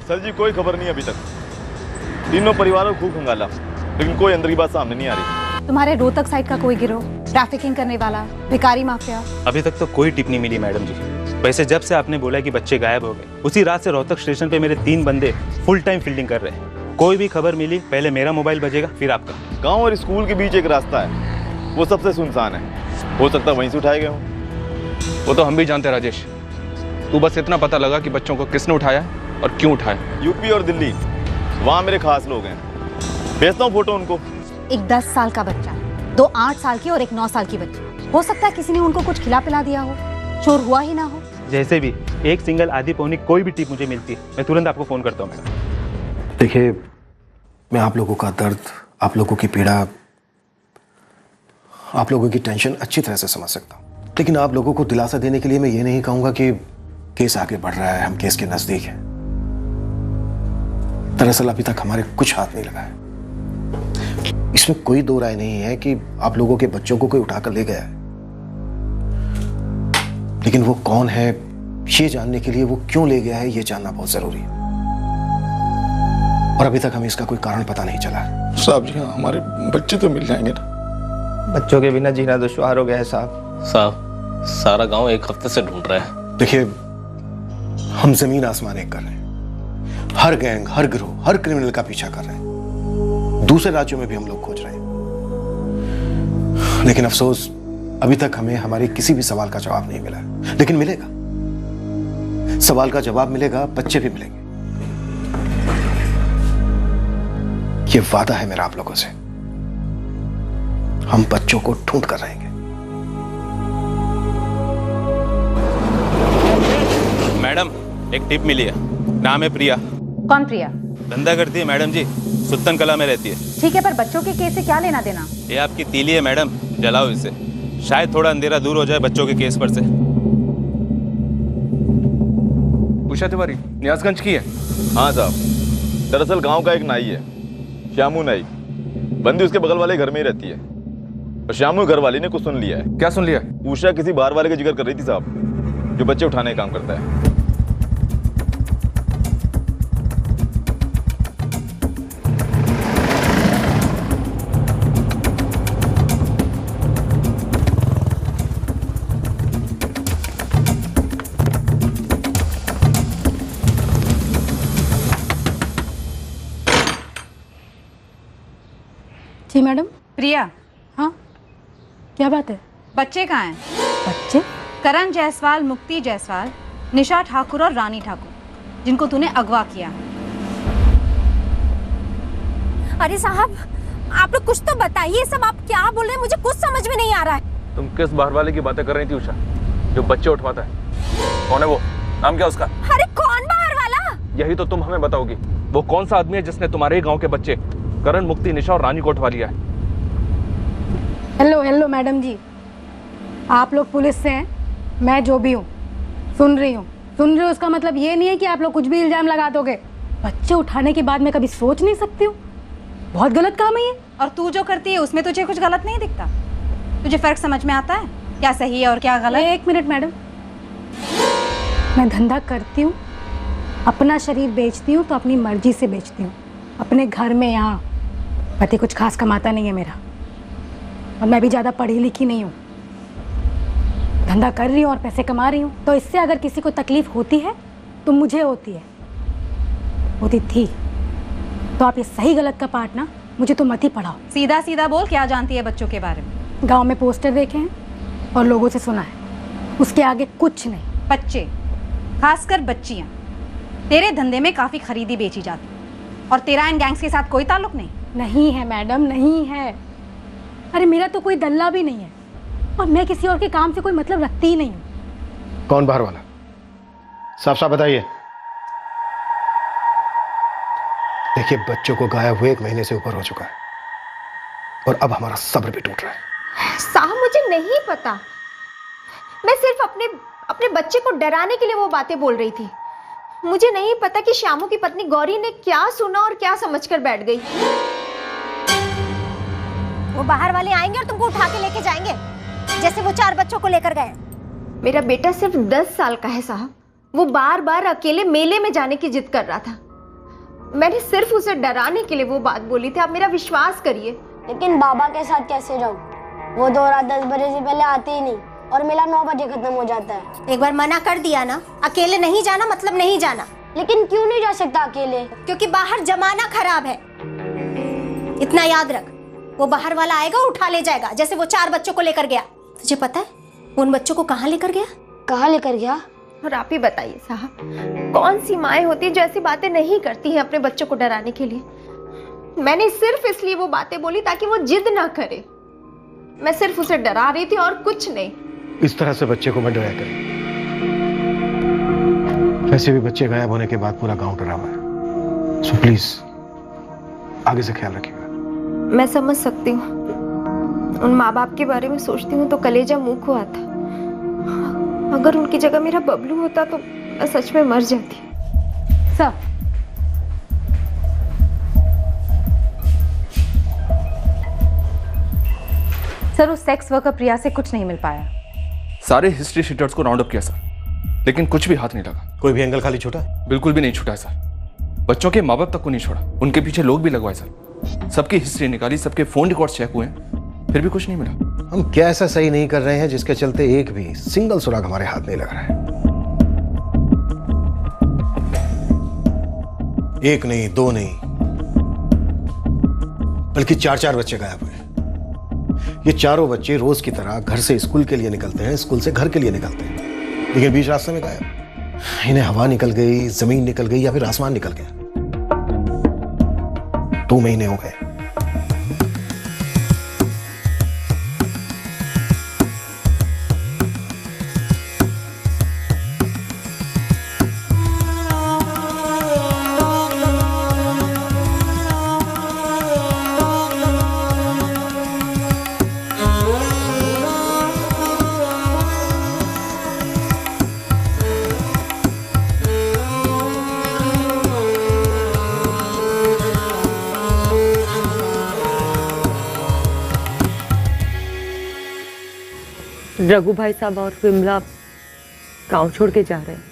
सर जी, कोई खबर नहीं अभी तक। तीनों परिवारों को खूब खंगाला, लेकिन कोई अंदर की बात सामने नहीं आ रही। तुम्हारे रोहतक साइड का कोई गिरोह, ट्रैफिकिंग करने वाला, भिखारी माफिया? अभी तक तो कोई टिप नहीं मिली मैडम जी। वैसे जब से आपने बोला कि बच्चे गायब हो गए, उसी रात से रोहतक स्टेशन पे मेरे 3 बंदे फुल टाइम फील्डिंग कर रहे हैं। कोई भी खबर मिली पहले मेरा मोबाइल बजेगा फिर आपका। गांव और स्कूल के बीच एक रास्ता है, वो सबसे सुनसान है, हो सकता है वहीं से उठाए गए हों। वो तो हम भी जानते हैं राजेश, तू बस इतना पता लगा कि बच्चों को किसने उठाया और क्यों उठाया। यूपी और दिल्ली, वहाँ मेरे खास लोग हैं, भेजता हूँ फोटो उनको। एक 10 साल का बच्चा, 2 8 साल की और एक 9 साल की बच्ची, हो सकता है किसी ने उनको कुछ खिला पिला दिया हो, चोर हुआ ही ना हो। जैसे भी एक सिंगल आधी पौनी कोई भी टिप मुझे मिलती है, मैं तुरंत आपको फोन करता हूँ मैडम। देखिए, मैं आप लोगों का दर्द, आप लोगों की पीड़ा, आप लोगों की टेंशन अच्छी तरह से समझ सकता हूँ, लेकिन आप लोगों को दिलासा देने के लिए मैं ये नहीं कहूँगा कि केस आगे बढ़ रहा है, हम केस के नज़दीक हैं। दरअसल अभी तक हमारे कुछ हाथ नहीं लगा है। इसमें कोई दो राय नहीं है कि आप लोगों के बच्चों को कोई उठाकर ले गया है, लेकिन वो कौन है ये जानने के लिए, वो क्यों ले गया है ये जानना बहुत जरूरी है, और अभी तक हमें इसका कोई कारण पता नहीं चला है। साहब जी, हमारे बच्चे तो मिल जाएंगे ना? बच्चों के बिना जीना दुश्वार हो गया है साहब। साहब, सारा गांव एक हफ्ते से ढूंढ रहा है। देखिए, हम जमीन आसमान एक कर रहे हैं, हर गैंग, हर गिरोह, हर क्रिमिनल का पीछा कर रहे हैं, दूसरे राज्यों में भी हम लोग खोज रहे हैं, लेकिन अफसोस अभी तक हमें हमारे किसी भी सवाल का जवाब नहीं मिला है। लेकिन मिलेगा, सवाल का जवाब मिलेगा, बच्चे भी मिलेंगे, ये वादा है मेरा आप लोगों से। हम बच्चों को ढूंढ कर रहेंगे। मैडम, एक टिप मिली है, नाम है प्रिया। कौन प्रिया? धंधा करती है मैडम जी, सुल्तान कला में रहती है। ठीक है, पर बच्चों के केस से क्या लेना देना? ये आपकी तीली है मैडम, जलाओ इसे, शायद थोड़ा अंधेरा दूर हो जाए बच्चों के केस पर से। उषा तिवारी न्यासगंज की है? हाँ साहब, दरअसल गांव का एक नाई है, श्यामू नाई, बंदी उसके बगल वाले घर में ही रहती है, और श्यामू घर वाली ने कुछ सुन लिया है। क्या सुन लिया? उषा किसी बाहर वाले का जिक्र कर रही थी साहब, जो बच्चे उठाने का काम करता है। जी मैडम। प्रिया, हाँ क्या बात है? बच्चे कहाँ हैं? बच्चे? करण जायसवाल, मुक्ति जायसवाल, निशा ठाकुर और रानी ठाकुर, जिनको तूने अगवा किया। अरे साहब, आप लोग कुछ तो बताइए, सब आप क्या बोल रहे हैं, मुझे कुछ समझ में नहीं आ रहा है। तुम किस बाहर वाले की बातें कर रही थी उषा, जो बच्चे उठवाता है? कौन है वो? नाम क्या उसका? अरे कौन बाहर वाला? यही तो तुम हमें बताओगी, वो कौन सा आदमी है जिसने तुम्हारे ही गांव के बच्चे करण, मुक्ति, निशा और रानी को उठवा लिया है? हेलो हेलो मैडम जी, आप लोग पुलिस से हैं, मैं जो भी हूँ सुन रही हूँ। उसका मतलब ये नहीं है कि आप लोग कुछ भी इल्जाम लगा दोगे। बच्चे उठाने के बाद मैं कभी सोच नहीं सकती हूँ, बहुत गलत काम है ये। और तू जो करती है उसमें तुझे कुछ गलत नहीं दिखता? तुझे फर्क समझ में आता है क्या सही है और क्या गलत? एक मिनट मैडम, मैं धंधा करती हूँ, अपना शरीर बेचती हूँ तो अपनी मर्जी से बेचती हूँ। अपने घर में यहाँ पति कुछ खास कमाता नहीं है मेरा, और मैं भी ज़्यादा पढ़ी लिखी नहीं हूँ, धंधा कर रही हूँ और पैसे कमा रही हूँ। तो इससे अगर किसी को तकलीफ होती है तो मुझे होती है, होती थी। तो आप ये सही गलत का पार्ट ना मुझे तो मत ही पढ़ाओ। सीधा सीधा बोल, क्या जानती है बच्चों के बारे में? गांव में पोस्टर देखे हैं और लोगों से सुना है, उसके आगे कुछ नहीं। बच्चे, खासकर बच्चियाँ, तेरे धंधे में काफ़ी खरीदी बेची जाती, और तेरा इन गैंग्स के साथ कोई ताल्लुक नहीं? नहीं है मैडम, नहीं है। अरे मेरा तो कोई दल्ला भी नहीं है, और मैं किसी और के काम से कोई मतलब रखती ही नहीं हूँ। कौन बाहर वाला? साफ साफ बताइए। देखिए, बच्चों को गायब हुए 1 महीने से ऊपर हो चुका है, और अब हमारा सब्र भी टूट रहा है। साहब, मुझे नहीं पता, मैं सिर्फ अपने बच्चे को डराने के लिए वो बातें बोल रही थी। मुझे नहीं पता कि श्यामू की पत्नी गौरी ने क्या सुना और क्या समझकर बैठ गई। वो बाहर वाले आएंगे और तुमको उठा के लेके जाएंगे, जैसे वो 4 बच्चों को लेकर गए। मेरा बेटा सिर्फ 10 साल का है साहब, वो बार बार अकेले मेले में जाने की जिद कर रहा था। मैंने सिर्फ उसे डराने के लिए वो बात बोली थी, आप मेरा विश्वास करिए। लेकिन बाबा के साथ कैसे जाऊं? वो 2 रात 10 बजे से पहले आते ही नहीं, और मेला 9 बजे खत्म हो जाता है। एक बार मना कर दिया ना, अकेले नहीं जाना मतलब नहीं जाना। लेकिन क्यों नहीं जा सकता अकेले? क्योंकि बाहर जमाना खराब है, इतना याद रख। वो बाहर वाला आएगा उठा ले जाएगा, जैसे वो 4 बच्चों को लेकर गया। तुझे पता है उन बच्चों को कहाँ लेकर गया? कहाँ लेकर गया? और आप ही बताइए साहब, कौन सी माएँ होती है जो ऐसी बातें नहीं करती हैं अपने बच्चों को डराने के लिए? मैंने सिर्फ इसलिए वो बातें बोली ताकि वो जिद ना करे। मैं सिर्फ उसे डरा रही थी और कुछ नहीं। इस तरह से बच्चे को मत डराया करें। वैसे भी बच्चे गायब होने के बाद पूरा गांव डरा हुआ है। सो प्लीज आगे से ख्याल रखिएगा। मैं समझ सकती हूँ, उन माँ बाप के बारे में सोचती हूँ तो कलेजा मुंह को आता। अगर उनकी जगह मेरा बबलू होता तो मैं सच में मर जाती। सर, सर उस सेक्स वर्कर प्रिया से कुछ नहीं मिल पाया। सारे हिस्ट्री शीटर्स को राउंड अप किया सर, लेकिन कुछ भी हाथ नहीं लगा। कोई भी एंगल खाली छूटा? बिल्कुल भी नहीं छूटा है सर। बच्चों के माँ बाप तक को नहीं छोड़ा, उनके पीछे लोग भी लगवाए सर। सबकी हिस्ट्री निकाली, सबके फोन रिकॉर्ड्स चेक हुए, फिर भी कुछ नहीं मिला। हम क्या ऐसा सही नहीं कर रहे हैं जिसके चलते एक भी सिंगल सुराग हमारे हाथ नहीं लग रहा है? एक नहीं, 2 नहीं, बल्कि 4-4 बच्चे गायब हुए। ये चारों बच्चे रोज की तरह घर से स्कूल के लिए निकलते हैं, स्कूल से घर के लिए निकलते हैं, लेकिन बीच रास्ते में गायब। इन्हें हवा निकल गई, जमीन निकल गई या फिर आसमान निकल गया। 2 महीने हो गए। रघु भाई साहब और विमला गांव छोड़ के जा रहे हैं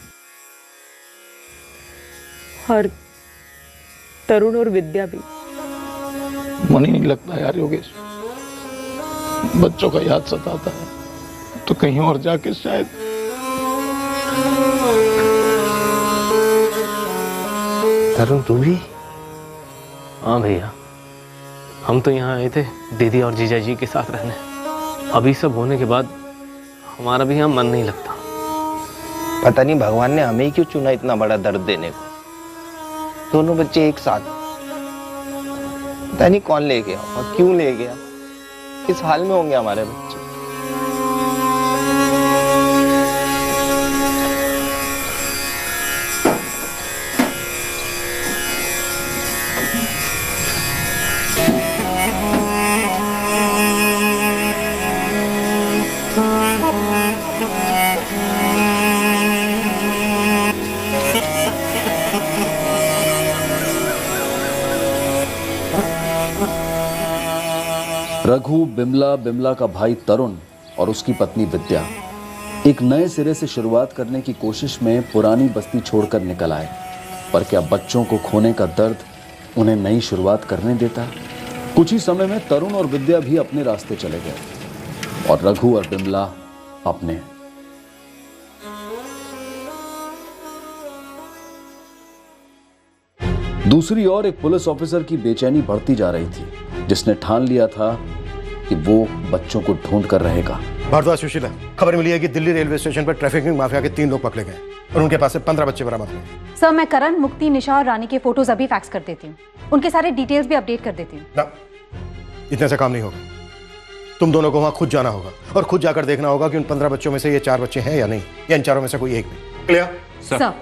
और तरुण और विद्या भी। मन ही नहीं लगता यार योगेश, बच्चों का याद सताता है तो कहीं और जाके शायद। तरुण तू भी? हाँ भैया, हम तो यहाँ आए थे दीदी और जीजा जी के साथ रहने। अभी सब होने के बाद हमारा भी यहाँ मन नहीं लगता। पता नहीं भगवान ने हमें ही क्यों चुना इतना बड़ा दर्द देने को। दोनों बच्चे एक साथ, पता नहीं कौन ले गया और क्यों ले गया। किस हाल में होंगे हमारे बच्चे। रघु, बिमला, बिमला का भाई तरुण और उसकी पत्नी विद्या एक नए सिरे से शुरुआत करने की कोशिश में पुरानी बस्ती छोड़कर निकल आए। पर क्या बच्चों को खोने का दर्द उन्हें नई शुरुआत करने देता? कुछ ही समय में तरुण और विद्या भी अपने रास्ते चले गए और रघु और बिमला अपने। दूसरी ओर एक पुलिस ऑफिसर की बेचैनी बढ़ती जा रही थी, जिसने ठान लिया था कि वो बच्चों को ढूंढ कर रहेगा। भारद्वाज, सुशीला, खबर मिली है कि दिल्ली रेलवे स्टेशन पर ट्रैफिकिंग माफिया के 3 लोग पकड़े गए और उनके पास से 15 बच्चे बरामद हुए। सर, मैं करण, मुक्ति, निशा और रानी के फोटोज अभी फैक्स कर देती हूँ। उनके सारे डिटेल्स भी अपडेट कर देती हूँ। ना, इतने से काम नहीं होगा। तुम दोनों को वहां खुद जाना होगा और खुद जाकर देखना होगा कि उन 15 बच्चों में से ये 4 बच्चे हैं या नहीं, या इन चारों में से कोई एक भी। Clear sir?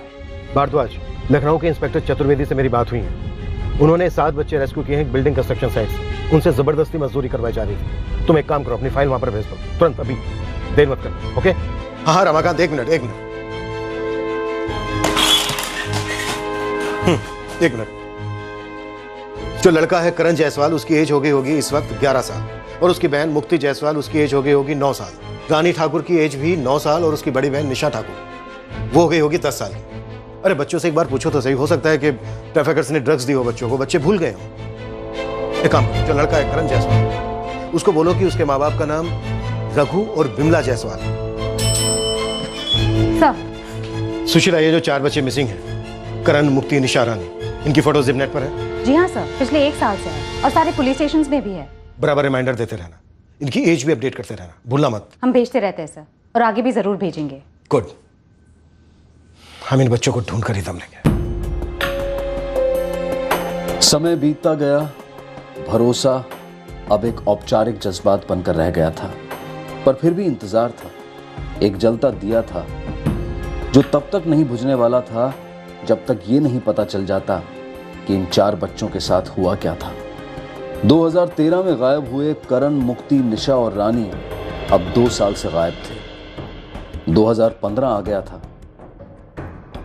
भारद्वाज, लखनऊ के इंस्पेक्टर चतुर्वेदी से मेरी बात हुई है। उन्होंने 7 बच्चे रेस्क्यू किए हैं बिल्डिंग कंस्ट्रक्शन साइट से। उनसे जबरदस्ती मजदूरी करवाई जा रही थी। तुम एक काम करो, अपनी फाइल वहां पर भेज दो तुरंत, अभी, देर मत करो। ओके? हाँ रमाकांत, एक मिनट। जो लड़का है करण जायसवाल, उसकी एज हो गई होगी इस वक्त 11 साल और उसकी बहन मुक्ति जायसवाल, उसकी एज हो गई होगी 9 साल। रानी ठाकुर की एज भी 9 साल और उसकी बड़ी बहन निशा ठाकुर, वो हो गई होगी 10 साल। अरे बच्चों से एक बार पूछो तो सही, हो सकता है कि ट्रैफिकर्स ने ड्रग्स दी हो बच्चों को, बच्चे भूल गए हो। एक काम करो, जो लड़का है करण जायसवाल, उसको बोलो कि उसके माँ बाप का नाम रघु और बिमला जायसवाल। सर। सुशीला, ये जो 4 बच्चे मिसिंग हैं, करण, मुक्ति, निशा, रानी, इनकी फोटो जिपनेट पर है? जी हाँ सर, पिछले 1 साल से है और सारे पुलिस स्टेशन में भी है। बराबर रिमाइंडर देते रहना, इनकी एज भी अपडेट करते रहना, भूलना मत। हम भेजते रहते हैं सर, और आगे भी जरूर भेजेंगे। गुड। हम इन बच्चों को ढूंढ कर ही दम लेंगे। समय बीतता गया, भरोसा अब एक औपचारिक जज्बात बनकर रह गया था, पर फिर भी इंतजार था। एक जलता दिया था जो तब तक नहीं बुझने वाला था जब तक ये नहीं पता चल जाता कि इन 4 बच्चों के साथ हुआ क्या था। 2013 में गायब हुए करण, मुक्ति, निशा और रानी अब 2 साल से गायब थे। 2015 आ गया था,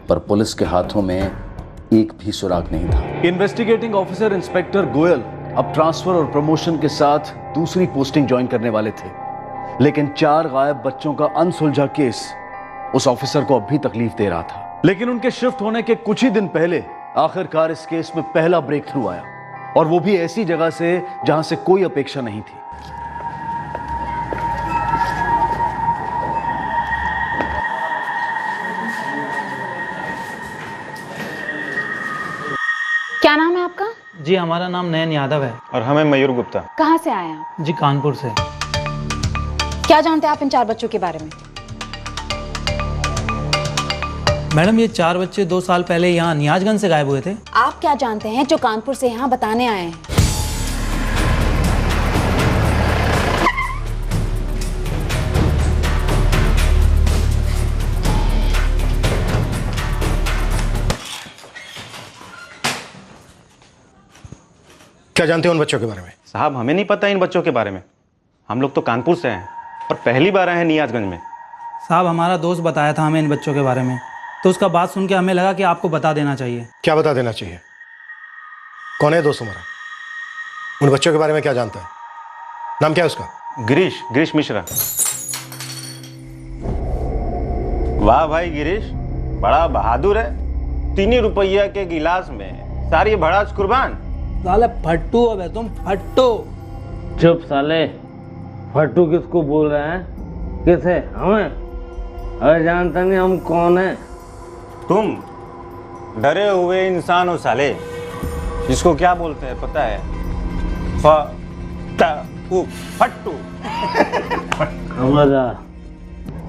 पर पुलिस के हाथों में एक भी सुराग नहीं था। इन्वेस्टिगेटिंग ऑफिसर इंस्पेक्टर गोयल अब ट्रांसफर और प्रमोशन के साथ दूसरी पोस्टिंग ज्वाइन करने वाले थे, लेकिन 4 गायब बच्चों का अनसुलझा केस उस ऑफिसर को अब भी तकलीफ दे रहा था। लेकिन उनके शिफ्ट होने के कुछ ही दिन पहले आखिरकार इस केस में पहला ब्रेक थ्रू आया, और वो भी ऐसी जगह से जहां से कोई अपेक्षा नहीं थी। क्या नाम है आपका? जी हमारा नाम नयन यादव है। और हमें मयूर गुप्ता। कहाँ से आए आप? जी कानपुर से। क्या जानते हैं आप इन 4 बच्चों के बारे में? मैडम ये 4 बच्चे 2 साल पहले यहाँ नियाजगंज से गायब हुए थे। आप क्या जानते हैं जो कानपुर से यहाँ बताने आए हैं? क्या जानते हो उन बच्चों के बारे में? साहब हमें नहीं पता इन बच्चों के बारे में। हम लोग तो कानपुर से हैं और पहली बार आए हैं नियाजगंज में। साहब हमारा दोस्त बताया था हमें इन बच्चों के बारे में, तो उसका बात सुन के हमें लगा कि आपको बता देना चाहिए। क्या बता देना चाहिए? कौन है दोस्त तुम्हारा? उन बच्चों के बारे में क्या जानता है? नाम क्या है उसका? गिरीश मिश्रा। वाह भाई गिरीश, बड़ा बहादुर है। 3 रुपया के गिलास में सारी भड़ास कुर्बान। साले फट्टू अब है तुम, फट्टू। चुप साले, फट्टू किसको बोल रहे हैं? किसे? हमें? अरे जानता नहीं हम कौन है? तुम डरे हुए इंसान हो साले, जिसको क्या बोलते हैं पता है? फट्टू।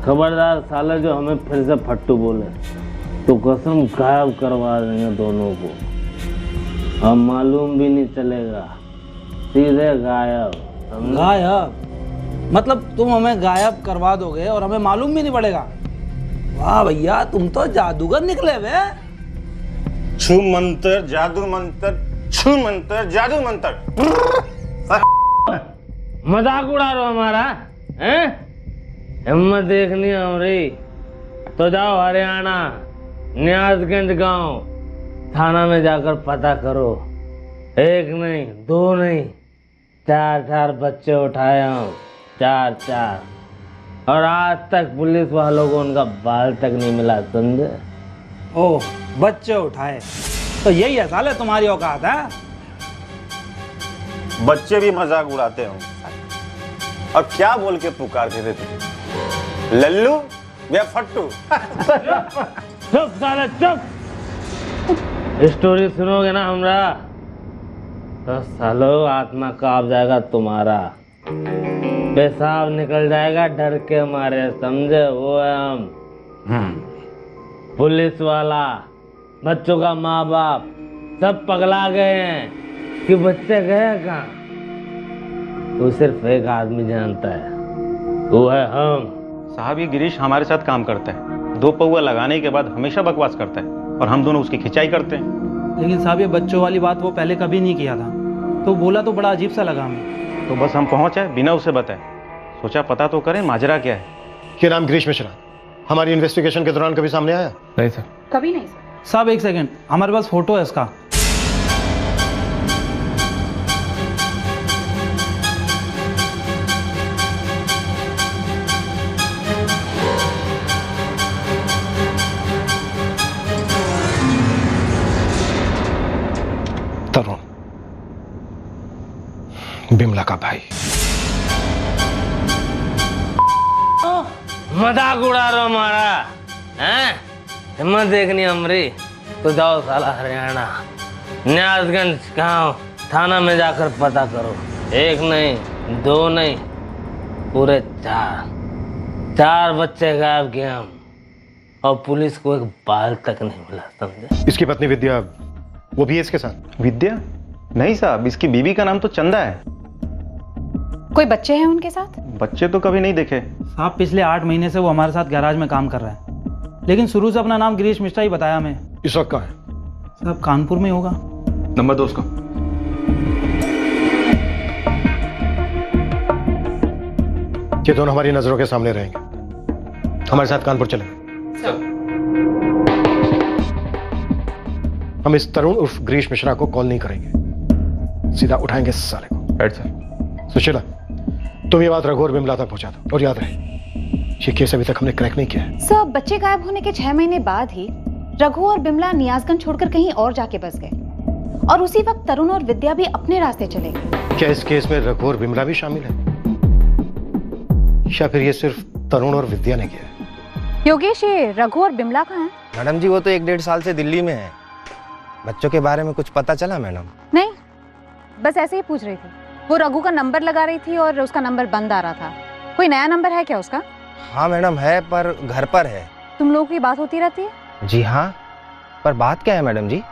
खबरदार साले, जो हमें फिर से फट्टू बोले तो कसम गायब करवा देंगे दोनों को। अब मालूम भी नहीं चलेगा, सीधे गायब। गायब? मतलब तुम हमें गायब करवा दोगे और हमें मालूम भी नहीं पड़ेगा? वाह भैया, तुम तो जादूगर निकले बे। छू मंत्र जादू मंत्र, छू मंत्र जादू मंत्र। मजाक उड़ा रहे हो हमारा? हैं? हिम्मत देखनी हमारी तो जाओ हरियाणा, नियाजगंज गांव थाना में जाकर पता करो। 1 नहीं, 2 नहीं, 4 बच्चे उठाए हम, 4। और आज तक पुलिस वालों को उनका बाल तक नहीं मिला, समझे? ओह, बच्चे उठाए तो यही है साले तुम्हारी औकात है? बच्चे भी मजाक उड़ाते हो। और क्या बोल के पुकारते थे तुझे? लल्लू या फट्टू? चुप साले चुप। स्टोरी सुनोगे ना हमरा तो सालो आत्मा कांप जाएगा तुम्हारा, पेशाब निकल जाएगा डर के मारे, समझे? वो है हम, पुलिस वाला, बच्चों का माँ बाप सब पगला गए हैं कि बच्चे गए कहाँ। तो सिर्फ एक आदमी जानता है, वो है हम। साहब ये गिरीश हमारे साथ काम करता है, 2 पौवा लगाने के बाद हमेशा बकवास करता है और हम दोनों उसकी खिंचाई करते हैं। लेकिन साहब ये बच्चों वाली बात वो पहले कभी नहीं किया था, तो बोला तो बड़ा अजीब सा लगा हमें। तो बस हम पहुंच आए बिना उसे बताए, सोचा पता तो करें माजरा क्या है। क्या नाम गिरीश मिश्रा हमारी इन्वेस्टिगेशन के दौरान कभी सामने आया? नहीं सर। कभी नहीं सर। साहब 1 सेकंड, हमारे पास फोटो है इसका। तरुण, बिमला का भाई। मजाक उड़ा रहा हमारा हैं? हिम्मत देखनी हमारी तो जाओ साला हरियाणा, नियाजगंज गांव थाना में जाकर पता करो। एक नहीं, दो नहीं, पूरे 4 बच्चे गायब किए हम, और पुलिस को एक बाल तक नहीं मिला, समझे? इसकी पत्नी विद्या, वो भी है इसके साथ? विद्या? नहीं साहब, इसकी बीवी का नाम तो चंदा है। कोई बच्चे हैं उनके साथ? बच्चे तो कभी नहीं देखे साहब। पिछले 8 महीने से वो हमारे साथ गैराज में काम कर रहा है, लेकिन शुरू से अपना नाम गिरीश मिश्रा ही बताया हमें। इस वक्त कहाँ है? साहब कानपुर में होगा। नंबर 2 उसका। ये दोनों हमारी नजरों के सामने रहेंगे, हमारे साथ कानपुर चलेंगे। हम इस तरुण उर्फ गिरीश मिश्रा को कॉल नहीं करेंगे, सीधा उठाएंगे इस साले को। Right sir. सुशीला, तुम ये बात रघु और बिमला तक पहुंचा दो, और याद रहे ये केस अभी तक हमने क्रैक नहीं किया है। सर, बच्चे गायब होने के 6 महीने बाद ही रघु और बिमला नियाजगंज छोड़कर कहीं और जाके बस गए, और उसी वक्त तरुण और विद्या भी अपने रास्ते चले गए। क्या इस केस में रघु और बिमला भी शामिल है, या फिर ये सिर्फ तरुण और विद्या ने किया है? योगेश, ये रघु और बिमला कहाँ हैं? मैडम जी वो तो 1-1.5 साल से दिल्ली में है। बच्चों के बारे में कुछ पता चला मैडम? नहीं, बस ऐसे ही पूछ रही थी। वो रघु का नंबर लगा रही थी और उसका नंबर बंद आ रहा था। कोई नया नंबर है क्या उसका? हाँ मैडम है, पर घर पर है। तुम लोगों की बात होती रहती है? जी हाँ, पर बात क्या है मैडम जी?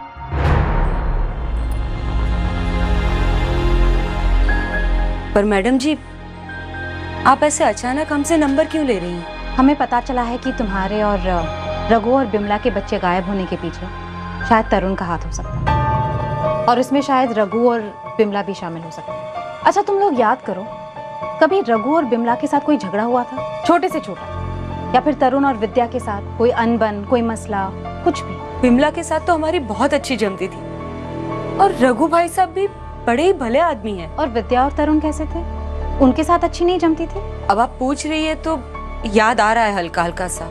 पर मैडम जी, आप ऐसे अचानक हमसे नंबर क्यों ले रही हैं? हमें पता चला है कि तुम्हारे और रघु और बिमला के बच्चे गायब होने के पीछे शायद तरुण का हाथ हो सकता है, और इसमें शायद रघु और बिमला भी शामिल हो सकते हैं। अच्छा, तुम लोग याद करो, कभी रघु और बिमला के साथ कोई झगड़ा हुआ था, छोटे से छोटा, या फिर तरुण और विद्या के साथ कोई अनबन, कोई मसला, कुछ भी? बिमला के साथ तो हमारी बहुत अच्छी जमती थी, और रघु भाई साहब भी बड़े ही भले आदमी हैं। और विद्या और तरुण कैसे थे? उनके साथ अच्छी नहीं जमती थी? अब आप पूछ रही है तो याद आ रहा है हल्का हल्का सा।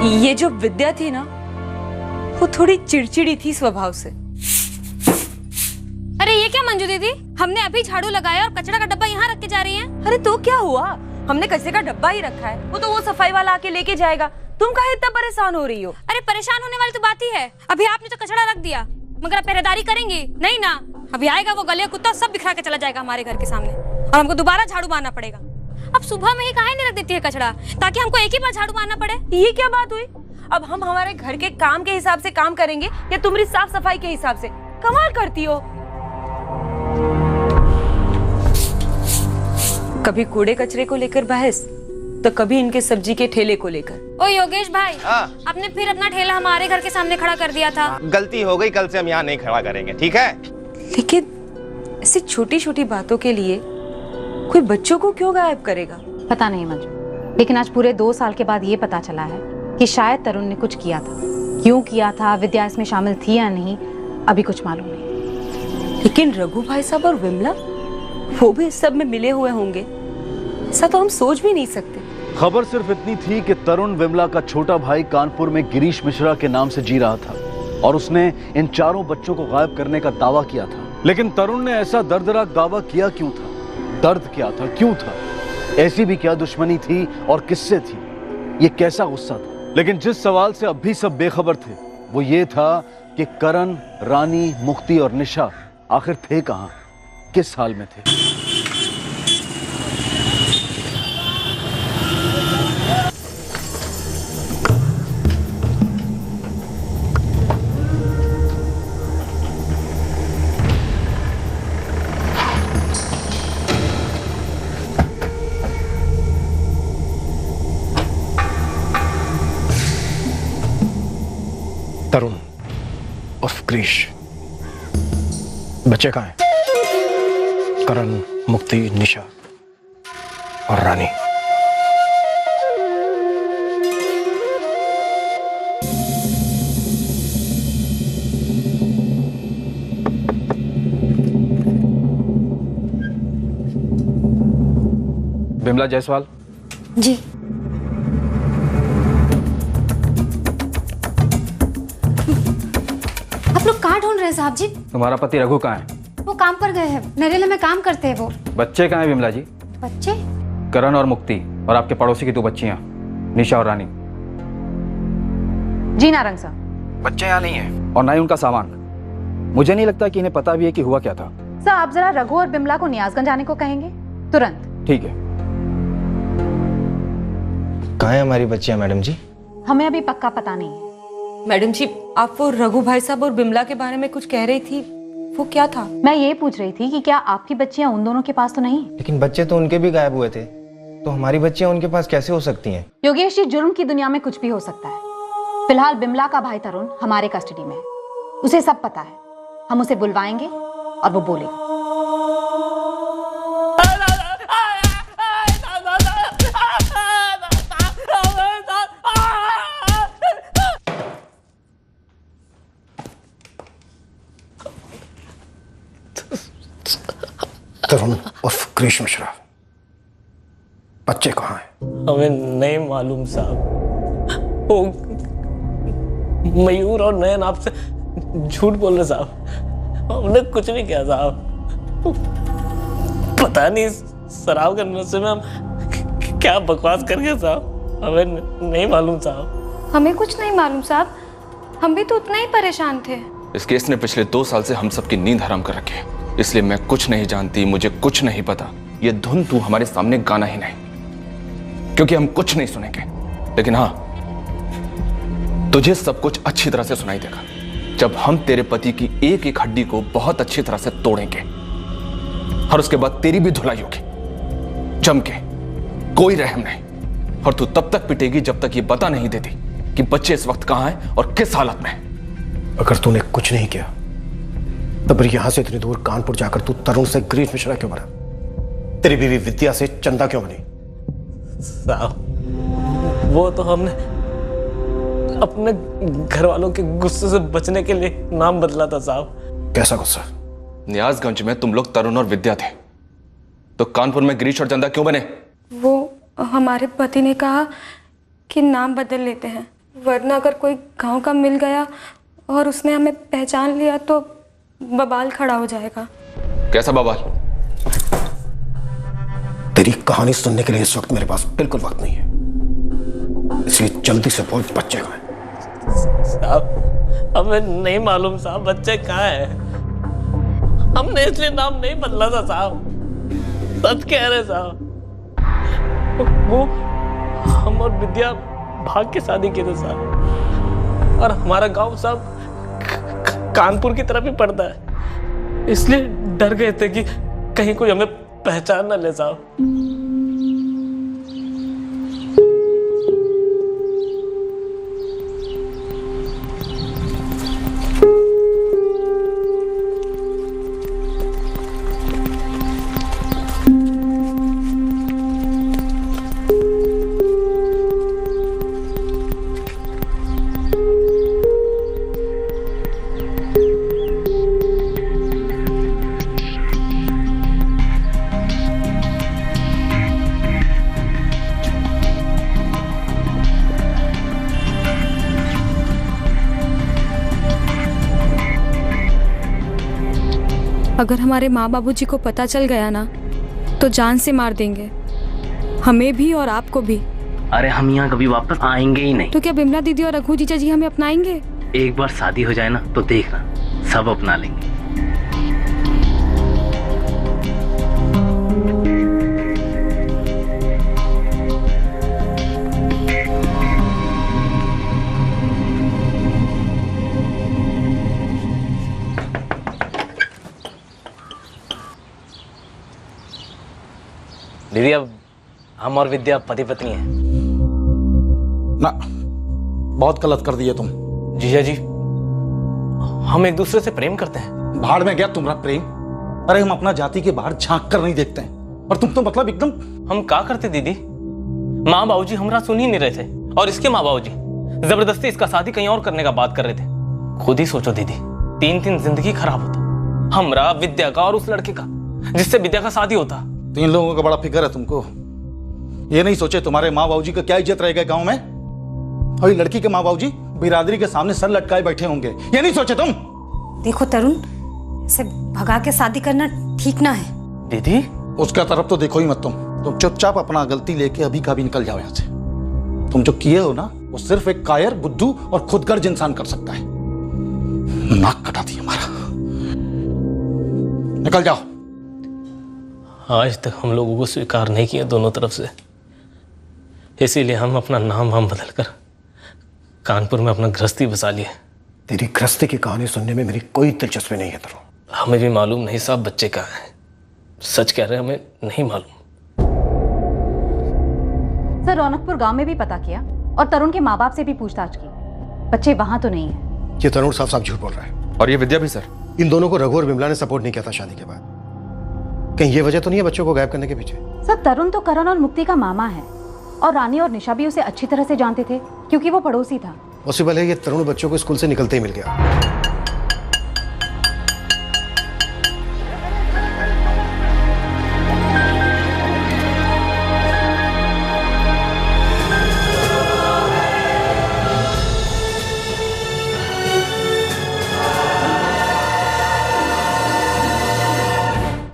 ये जो विद्या थी ना, वो थोड़ी चिड़चिड़ी थी स्वभाव से। अरे ये क्या मंजू दीदी, हमने अभी झाड़ू लगाया और कचरा का डब्बा यहाँ रख के जा रही हैं। अरे तो क्या हुआ, हमने कचरे का डब्बा ही रखा है, वो तो वो सफाई वाला आके लेके जाएगा। तुम काहे इतना परेशान हो रही हो? अरे परेशान होने वाली तो बात ही है, अभी आपने तो कचरा रख दिया, मगर आप पहरेदारी करेंगी नहीं ना? अभी आएगा वो गले कुत्ता, सब बिखरा के चला जाएगा हमारे घर के सामने, और हमको दोबारा झाड़ू मारना पड़ेगा। अब सुबह में ही काहे नहीं रख देती है कचरा, ताकि हमको एक ही बार झाड़ू मारना पड़े? ये क्या बात हुई? अब हम हमारे घर के काम के हिसाब से काम करेंगे या तुम्हारी साफ सफाई के हिसाब से? कमाल करती हो। कभी कूड़े कचरे को लेकर बहस, तो कभी इनके सब्जी के ठेले को लेकर। ओ योगेश भाई, आपने फिर अपना ठेला हमारे घर के सामने खड़ा कर दिया था। गलती हो गई, कल से हम यहाँ नहीं खड़ा करेंगे, ठीक है? लेकिन ऐसी छोटी छोटी बातों के लिए कोई बच्चों को क्यों गायब करेगा? पता नहीं मंजू, लेकिन आज पूरे 2 साल के बाद ये पता चला है कि शायद तरुण ने कुछ किया था। क्यों किया था, विद्या इसमें शामिल थी या नहीं, अभी कुछ मालूम नहीं। लेकिन रघु भाई साहब और विमला, वो भी इस सब में मिले हुए होंगे, ऐसा तो हम सोच भी नहीं सकते। खबर सिर्फ इतनी थी कि तरुण विमला का छोटा भाई कानपुर में गिरीश मिश्रा के नाम से जी रहा था, और उसने इन 4 बच्चों को गायब करने का दावा किया था। लेकिन तरुण ने ऐसा दर्दनाक दावा किया क्यों था? दर्द क्या था, क्यों था? ऐसी भी क्या दुश्मनी थी और किससे थी? ये कैसा गुस्सा था? लेकिन जिस सवाल से अब भी सब बेखबर थे, वो ये था कि करण, रानी, मुक्ति और निशा आखिर थे कहां, किस हाल में थे? तरुण उर्फ गिरीश, बच्चे कहाँ हैं? करण, मुक्ति, निशा और रानी। बिमला जायसवाल। जी। आप लोग कहाँ ढूंढ रहे हैं साहब जी? तुम्हारा पति रघु कहाँ है? वो काम पर गए हैं, नरेला में काम करते हैं वो। बच्चे कहाँ हैं बिमला जी? बच्चे? करण और मुक्ति, और आपके पड़ोसी की 2 बच्चियां, निशा और रानी। जी नारंग साहब, बच्चे यहाँ नहीं है, और ना ही उनका सामान। मुझे नहीं लगता कि इन्हें पता भी है कि हुआ क्या था। सर आप जरा रघु और बिमला को नियाजगंज आने को कहेंगे तुरंत। ठीक है। कहाँ है हमारी बच्चियां मैडम जी? हमें अभी पक्का पता नहीं है। मैडम जी आप वो रघु भाई साहब और बिमला के बारे में कुछ कह रही थी, वो क्या था? मैं ये पूछ रही थी कि क्या आपकी बच्चियां उन दोनों के पास तो नहीं? लेकिन बच्चे तो उनके भी गायब हुए थे, तो हमारी बच्चियां उनके पास कैसे हो सकती हैं? योगेश जी, जुर्म की दुनिया में कुछ भी हो सकता है। फिलहाल बिमला का भाई तरुण हमारे कस्टडी में है, उसे सब पता है। हम उसे बुलवाएंगे और वो बोलेगा। तरुण उर्फ ग्रीष्म मिश्रा, बच्चे कहाँ हैं? हमें नहीं मालूम साहब। वो मयूर और नयन आपसे झूठ बोल रहे साहब। हमने कुछ नहीं किया साहब। पता नहीं शराब के नशे में हम क्या बकवास कर गए साहब। हमें नहीं मालूम साहब। हमें कुछ नहीं मालूम साहब, हम भी तो उतना ही परेशान थे। इस केस ने पिछले 2 साल से हम सबकी नींद हराम कर रखी है, इसलिए मैं कुछ नहीं जानती, मुझे कुछ नहीं पता। ये धुन तू हमारे सामने गाना ही नहीं, क्योंकि हम कुछ नहीं सुनेंगे। लेकिन हाँ, तुझे सब कुछ अच्छी तरह से सुनाई देगा जब हम तेरे पति की एक एक हड्डी को बहुत अच्छी तरह से तोड़ेंगे, और उसके बाद तेरी भी धुलाई होगी जम के, कोई रहम नहीं। और तू तब तक पिटेगी जब तक ये बता नहीं देती कि बच्चे इस वक्त कहां हैं और किस हालत में हैं। अगर तूने कुछ नहीं किया तो फिर यहां से इतनी दूर कानपुर जाकर तू तरुण से ग्रीष्म मिश्रा क्यों बना? तेरी बीवी विद्या से चंदा क्यों बनी? साहब वो तो हमने अपने घर वालों के गुस्से से बचने के लिए नाम बदला था साहब। कैसा गुस्सा? नियाजगंज में तुम लोग तरुण और विद्या थे, तो कानपुर में गिरीश और चंदा क्यों बने? वो हमारे पति ने कहा कि नाम बदल लेते हैं, वरना अगर कोई गांव का मिल गया और उसने हमें पहचान लिया तो बवाल खड़ा हो जाएगा। कैसा बवाल? तेरी कहानी सुनने के लिए इस वक्त मेरे पास बिल्कुल वक्त नहीं है, इसलिए जल्दी से बोल बच्चे कहाँ हैं? साहब हमें नहीं मालूम साहब, बच्चे कहाँ हैं। हमने इसलिए नाम नहीं बदला था साहब, सच कह रहे साहब। वो हम और विद्या भाग के शादी किए थे साहब, और हमारा गांव साहब कानपुर की तरफ ही पड़ता है, इसलिए डर गए थे कि कहीं कोई हमें पहचान ना ले साहब। अगर हमारे माँ बाबूजी को पता चल गया ना तो जान से मार देंगे, हमें भी और आपको भी। अरे हम यहाँ कभी वापस आएंगे ही नहीं। तो क्या बिमला दीदी और रघु जीजा जी हमें अपनाएंगे? एक बार शादी हो जाए ना तो देखना सब अपना लेंगे। दीदी अब हम और विद्या पति पत्नी हैं। ना, बहुत गलत कर दिए तुम। जीजा जी हम एक दूसरे से प्रेम करते हैं। भाड़ में गया तुम्हारा प्रेम। अरे हम अपना जाति के बाहर झांक कर नहीं देखते हैं, और तुम तो मतलब एकदम। हम क्या करते दीदी, माँ बाबूजी हमरा सुन ही नहीं रहे थे, और इसके माँ बाबूजी जबरदस्ती इसका शादी कहीं और करने का बात कर रहे थे। खुद ही सोचो दीदी, 3 जिंदगी खराब होता, हमरा, विद्या का और उस लड़के का जिससे विद्या का शादी होता। 3 लोगों का बड़ा फिक्र है तुमको। ये नहीं सोचे तुम्हारे माँ बाबूजी का क्या इज्जत रहेगा गांव में, और ये लड़की के माँ बाबूजी बिरादरी के सामने सर लटकाए बैठे होंगे। ये नहीं सोचे तुम? देखो तरुण, इसे भगा के शादी करना ठीक ना है। दीदी उसका तरफ तो देखो ही मत तुम चुपचाप अपना गलती लेके अभी का भी निकल जाओ यहाँ से। तुम जो किए हो ना, वो सिर्फ एक कायर, बुद्धू और खुदगर्ज इंसान कर सकता है। नाक कटा दी हमारा। निकल जाओ। आज तक हम लोगों को स्वीकार नहीं किया दोनों तरफ से, इसीलिए हम अपना नाम बदलकर कानपुर में अपना गृहस्थी बसा लिए। तेरी गृहस्थी की कहानी सुनने में मेरी कोई दिलचस्पी नहीं है तरुण। हमें भी मालूम नहीं साहब बच्चे कहाँ हैं। सच कह रहे हैं, हमें नहीं मालूम। सर रौनकपुर गांव में भी पता किया और तरुण के माँ बाप से भी पूछताछ की, बच्चे वहां तो नहीं है। ये तरुण साफ साफ झूठ बोल रहा है। और ये विद्या भी सर। इन दोनों को रघु और विमला ने सपोर्ट नहीं किया था शादी के बाद। कहीं ये वजह तो नहीं है बच्चों को गायब करने के पीछे? सर तरुण तो करण और मुक्ति का मामा है और रानी और निशा भी उसे अच्छी तरह से जानते थे क्योंकि वो पड़ोसी था। पॉसिबल है ये तरुण बच्चों को स्कूल से निकलते ही मिल गया।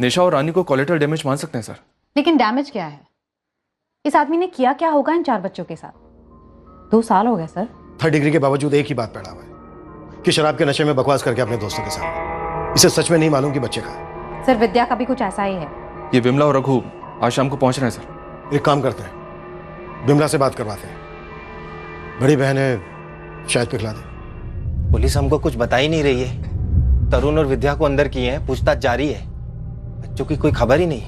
निशा और रानी को कोलेटरल डैमेज मान सकते हैं सर। लेकिन डैमेज क्या है? इस आदमी ने किया क्या होगा इन 4 बच्चों के साथ? 2 साल हो गए सर। 3rd डिग्री के बावजूद एक ही बात पड़ा हुआ है कि शराब के नशे में बकवास करके अपने दोस्तों के साथ। इसे सच में नहीं मालूम कि बच्चे कहाँ हैं। सर विद्या का भी कुछ ऐसा ही है। ये विमला और रघु आज शाम को पहुंच रहे हैं सर। एक काम करते हैं, विमला से बात करवाते हैं। बड़ी बहन है, शायद पिघला दे। पुलिस हमको कुछ बता ही नहीं रही है। तरुण और विद्या को अंदर किए हैं, पूछताछ जारी है, बच्चों की कोई खबर ही नहीं।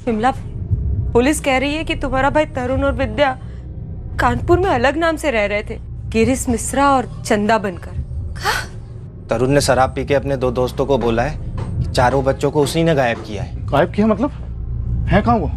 विमला, पुलिस कह रही है कि तुम्हारा भाई तरुण और विद्या कानपुर में अलग नाम से रह रहे थे, गिरीश मिश्रा और चंदा बनकर। तरुण ने शराब पी के अपने 2 दोस्तों को बोला है कि 4 बच्चों को उसी ने गायब किया है। गायब किया मतलब? है कहाँ वो?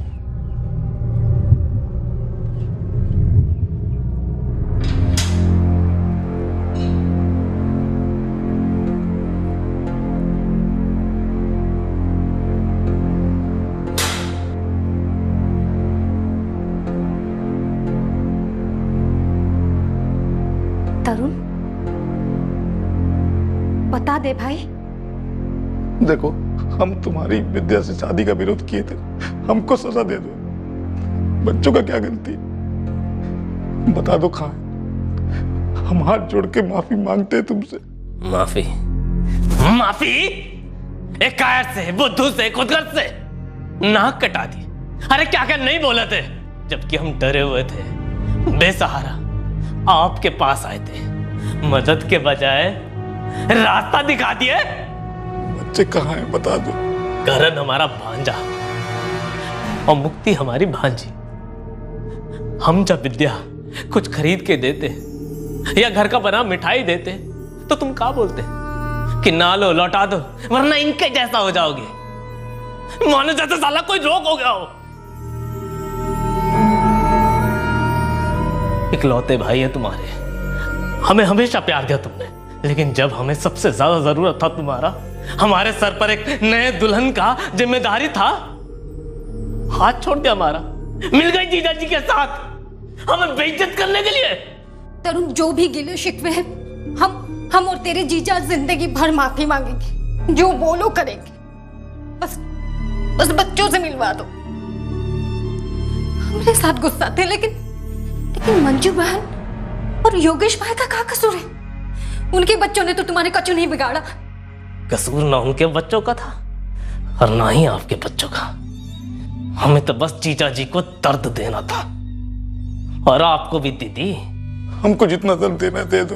तरुण बता दे भाई। देखो, हम तुम्हारी विद्या से शादी का विरोध किए थे, हमको सजा दे दो। बच्चों का क्या गलती? बता दो कहाँ है? हम हाथ जोड़ के माफी मांगते हैं तुमसे। माफी? माफी? एक कायर से, बुद्धू से, खुदगर्ज से नाक कटा दी। अरे क्या क्या नहीं बोले थे, जबकि हम डरे हुए थे, बेसहारा आपके पास आए थे, मदद के बजाय रास्ता दिखा दिए। बच्चे कहाँ हैं बता दो। करण हमारा भांजा और मुक्ति हमारी भांजी। हम जब विद्या कुछ खरीद के देते या घर का बना मिठाई देते तो तुम क्या बोलते कि ना लो, लौटा दो, वरना इनके जैसा हो जाओगे। मानो जैसे साला कोई रोग हो गया हो। इकलौते भाई है तुम्हारे, हमें हमेशा प्यार दिया तुमने, लेकिन जब हमें सबसे ज्यादा जरूरत था तुम्हारा, हमारे सर पर एक नए दुल्हन का जिम्मेदारी था, हाथ छोड़ दिया हमारा। मिल गई जीजा जी के साथ हमें बेइज्जत करने के लिए। तरुण, जो भी गिले शिकवे हैं, हम और तेरे जीजा जिंदगी भर माफी मांगेंगे, जो बोलो करेंगे। बस बच्चों से मिलवा दो। हमारे साथ गुस्सा थे, लेकिन मंजू बहन और योगेश भाई का क्या कसूर है? उनके बच्चों ने तो तुम्हारे कचू नहीं बिगाड़ा। कसूर ना उनके बच्चों का था और ना ही आपके बच्चों का। हमें तो बस जीजा जी को दर्द देना था, और आपको भी दीदी। हमको जितना दर्द देना दे दो,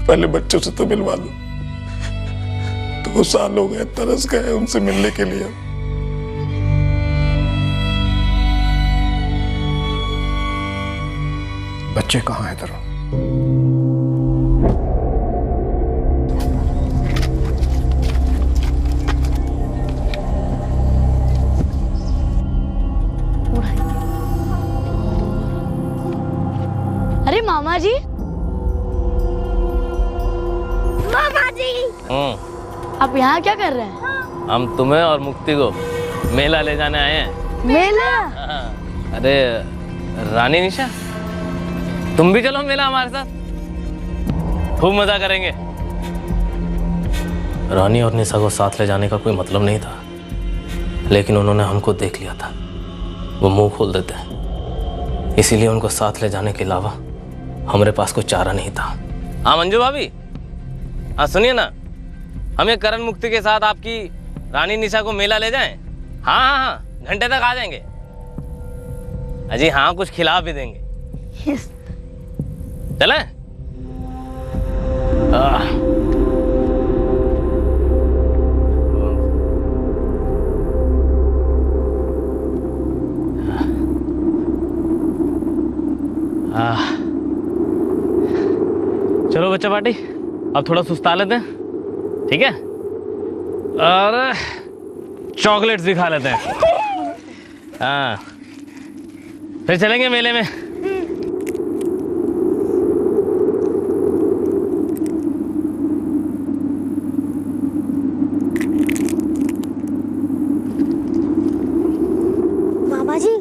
पहले बच्चों से तो मिलवा दो। 2 साल हो गए, तरस गए उनसे मिलने के लिए। बच्चे कहाँ हैं तरुण? अरे मामा जी, मामा जी, आप यहाँ क्या कर रहे हैं? हम तुम्हें और मुक्ति को मेला ले जाने आए हैं। मेला? अरे रानी निशा, तुम भी चलो मेला हमारे साथ, खूब मजा करेंगे। रानी और निशा को साथ ले जाने का कोई मतलब नहीं था, लेकिन उन्होंने हमको देख लिया था, वो मुंह खोल देते हैं, इसीलिए उनको साथ ले जाने के अलावा हमारे पास कोई चारा नहीं था। हाँ मंजू भाभी, हाँ सुनिए ना, हमें करण मुक्ति के साथ आपकी रानी निशा को मेला ले जाएं? हाँ हाँ हाँ, घंटे तक आ जाएंगे। अजी हाँ, कुछ खिला भी देंगे। चलें? चलो बच्चा पार्टी, अब थोड़ा सुस्ता लेते हैं, ठीक है? और चॉकलेट्स भी खा लेते हैं। हाँ, फिर चलेंगे मेले में। मामा जी,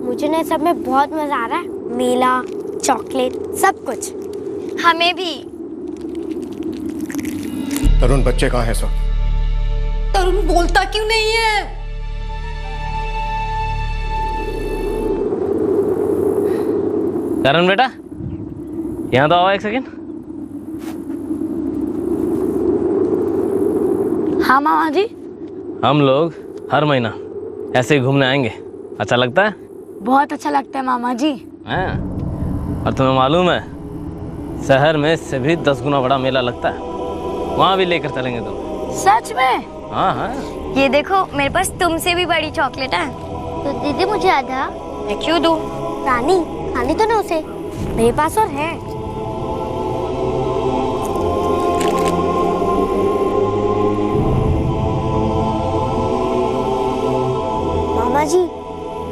मुझे ना सब में बहुत मजा आ रहा है। मेला, चॉकलेट, सब कुछ। हमें भी। तरुण बच्चे कहाँ है? सर तरुण बोलता क्यों नहीं है? करण बेटा, यहाँ तो आओ एक सेकेंड। हाँ मामा जी। हम लोग हर महीना ऐसे ही घूमने आएंगे, अच्छा लगता है? बहुत अच्छा लगता है मामा जी। हाँ, और तुम्हें मालूम है शहर में से भी 10 गुना बड़ा मेला लगता है, वहाँ भी लेकर चलेंगे तुम। सच में? हाँ हाँ। ये देखो, मेरे पास तुमसे भी बड़ी चॉकलेट है। तो दीदी मुझे आधा। मैं क्यों दूँ? रानी, खानी तो ना उसे, मेरे पास और है। मामा जी,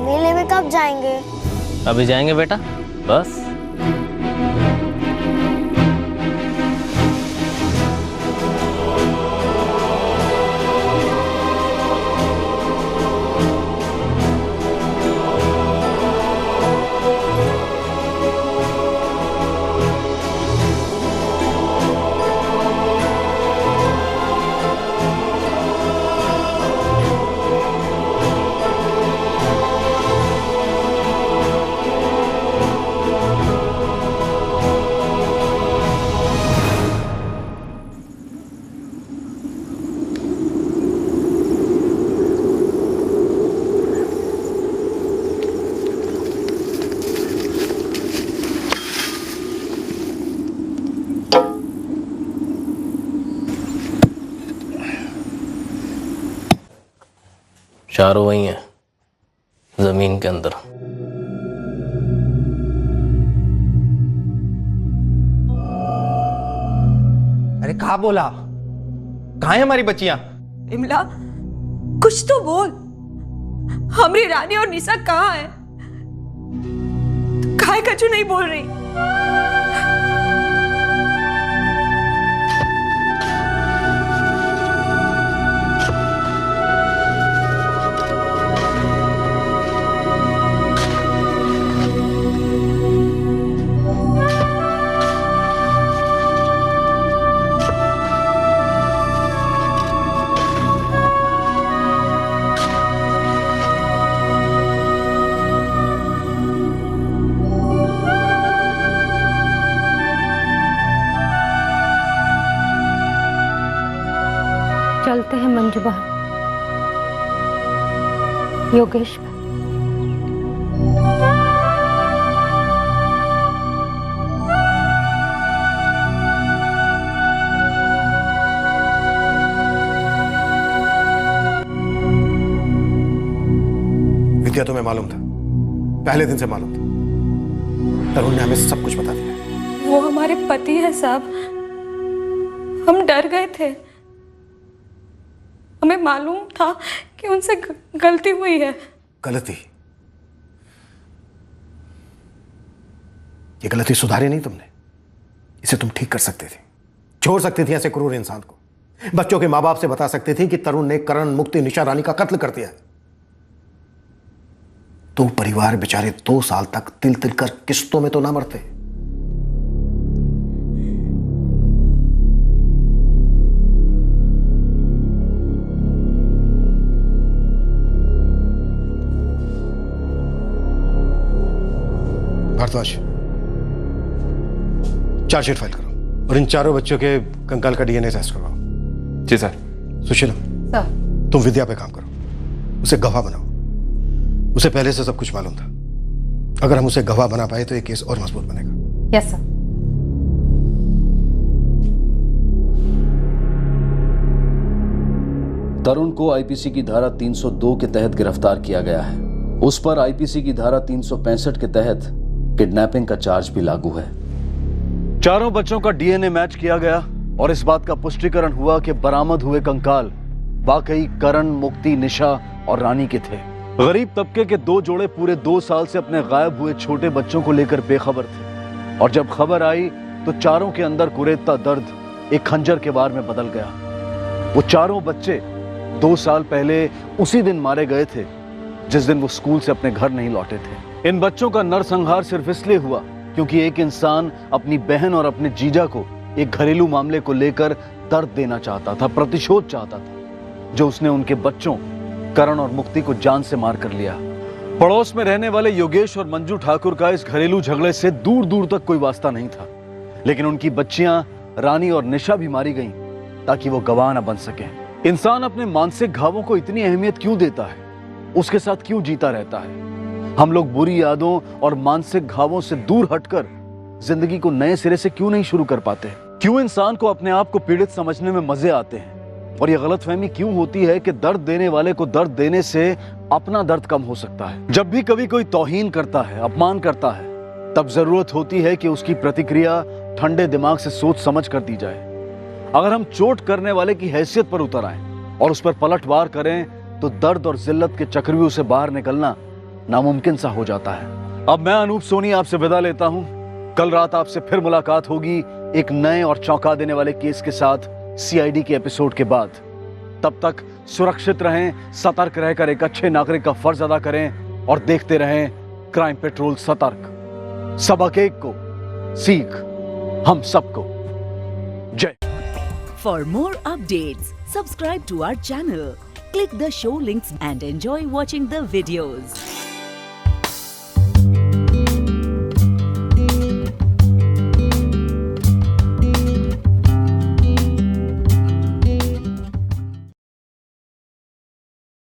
मेले में कब जाएंगे? अभी जाएंगे बेटा, बस। चारों वही हैं, जमीन के अंदर। अरे कहा बोला? कहाँ है हमारी बच्चियां? इमला, कुछ तो बोल। हमारी रानी और निशा कहाँ है? काहे कछु नहीं बोल रही? चलते हैं मंजू बहन, योगेश। विद्या, तुम्हें मालूम था, पहले दिन से मालूम था। तरुण ने हमें सब कुछ बता दिया। वो हमारे पति है साहब, हम डर गए थे। हमें मालूम था कि उनसे गलती हुई है। गलती? ये गलती सुधारी नहीं तुमने, इसे तुम ठीक कर सकते थे, छोड़ सकती थी ऐसे क्रूर इंसान को। बच्चों के माँ बाप से बता सकते थे कि तरुण ने करण, मुक्ति, निशा रानी का कत्ल कर दिया। तो परिवार बेचारे 2 साल तक तिल तिल कर किस्तों में तो ना मरते। भारद्वाज, चार्जशीट फाइल करो और इन चारों बच्चों के कंकाल का डीएनए टेस्ट करवाओ। जी सर। सुशीलम, सर। तुम विद्या पे काम करो, उसे गवाह बनाओ। उसे पहले से सब कुछ मालूम था। अगर हम उसे गवाह बना पाए तो ये केस और मजबूत बनेगा। Yes sir. तरुण को आईपीसी की धारा 302 के तहत गिरफ्तार किया गया है। उस पर आईपीसी की धारा 365 के तहत किडनैपिंग का चार्ज भी लागू है। चारों बच्चों का डीएनए मैच किया गया और इस बात का पुष्टिकरण हुआ कि बरामद हुए कंकाल वाकई करण, मुक्ति, निशा और रानी के थे। गरीब तबके के दो जोड़े पूरे 2 साल से अपने गायब हुए छोटे बच्चों को लेकर बेखबर थे और जब खबर आई तो चारों के अंदर कुरेदता दर्द एक खंजर के वार में बदल गया। वो चारों बच्चे 2 साल पहले उसी दिन मारे गए थे जिस दिन वो स्कूल से अपने घर नहीं लौटे थे। इन बच्चों का नरसंहार सिर्फ इसलिए हुआ क्योंकि एक इंसान अपनी बहन और अपने जीजा को एक घरेलू मामले को लेकर दर्द देना चाहता था, प्रतिशोध चाहता था, जो उसने उनके बच्चों करण और मुक्ति को जान से मार कर लिया। पड़ोस में रहने वाले योगेश और मंजू ठाकुर का इस घरेलू झगड़े से दूर दूर तक कोई वास्ता नहीं था, लेकिन उनकी बच्चियां रानी और निशा भी मारी गईं ताकि वो गवाह न बन सके। इंसान अपने मानसिक घावों को इतनी अहमियत क्यों देता है, उसके साथ क्यों जीता रहता है? हम लोग बुरी यादों और मानसिक घावों से दूर हटकर जिंदगी को नए सिरे से क्यों नहीं शुरू कर पाते? क्यों इंसान को अपने आप को पीड़ित समझने में मजे आते हैं? और यह गलतफहमी क्यों होती है कि दर्द देने वाले को दर्द देने से अपना दर्द कम हो सकता है? जब भी कभी कोई तौहीन करता है, अपमान करता है, तब जरूरत होती है कि उसकी प्रतिक्रिया ठंडे दिमाग से सोच समझ कर दी जाए। अगर हम चोट करने वाले की हैसियत पर उतर आए और उस पर पलटवार करें तो दर्द और जिल्लत के चक्रव्यूह से बाहर निकलना नामुमकिन सा हो जाता है। अब मैं अनूप सोनी आपसे विदा लेता हूं। कल रात आपसे फिर मुलाकात होगी एक नए और चौंका देने वाले केस के साथ सीआईडी के एपिसोड के बाद। तब तक सुरक्षित रहें, सतर्क रहकर एक अच्छे नागरिक का फर्ज अदा करें और देखते रहें क्राइम पेट्रोल सतर्क। सबक एक को सीख हम सबको। जय। For more updates, subscribe to our channel, click the show links and enjoy watching the videos.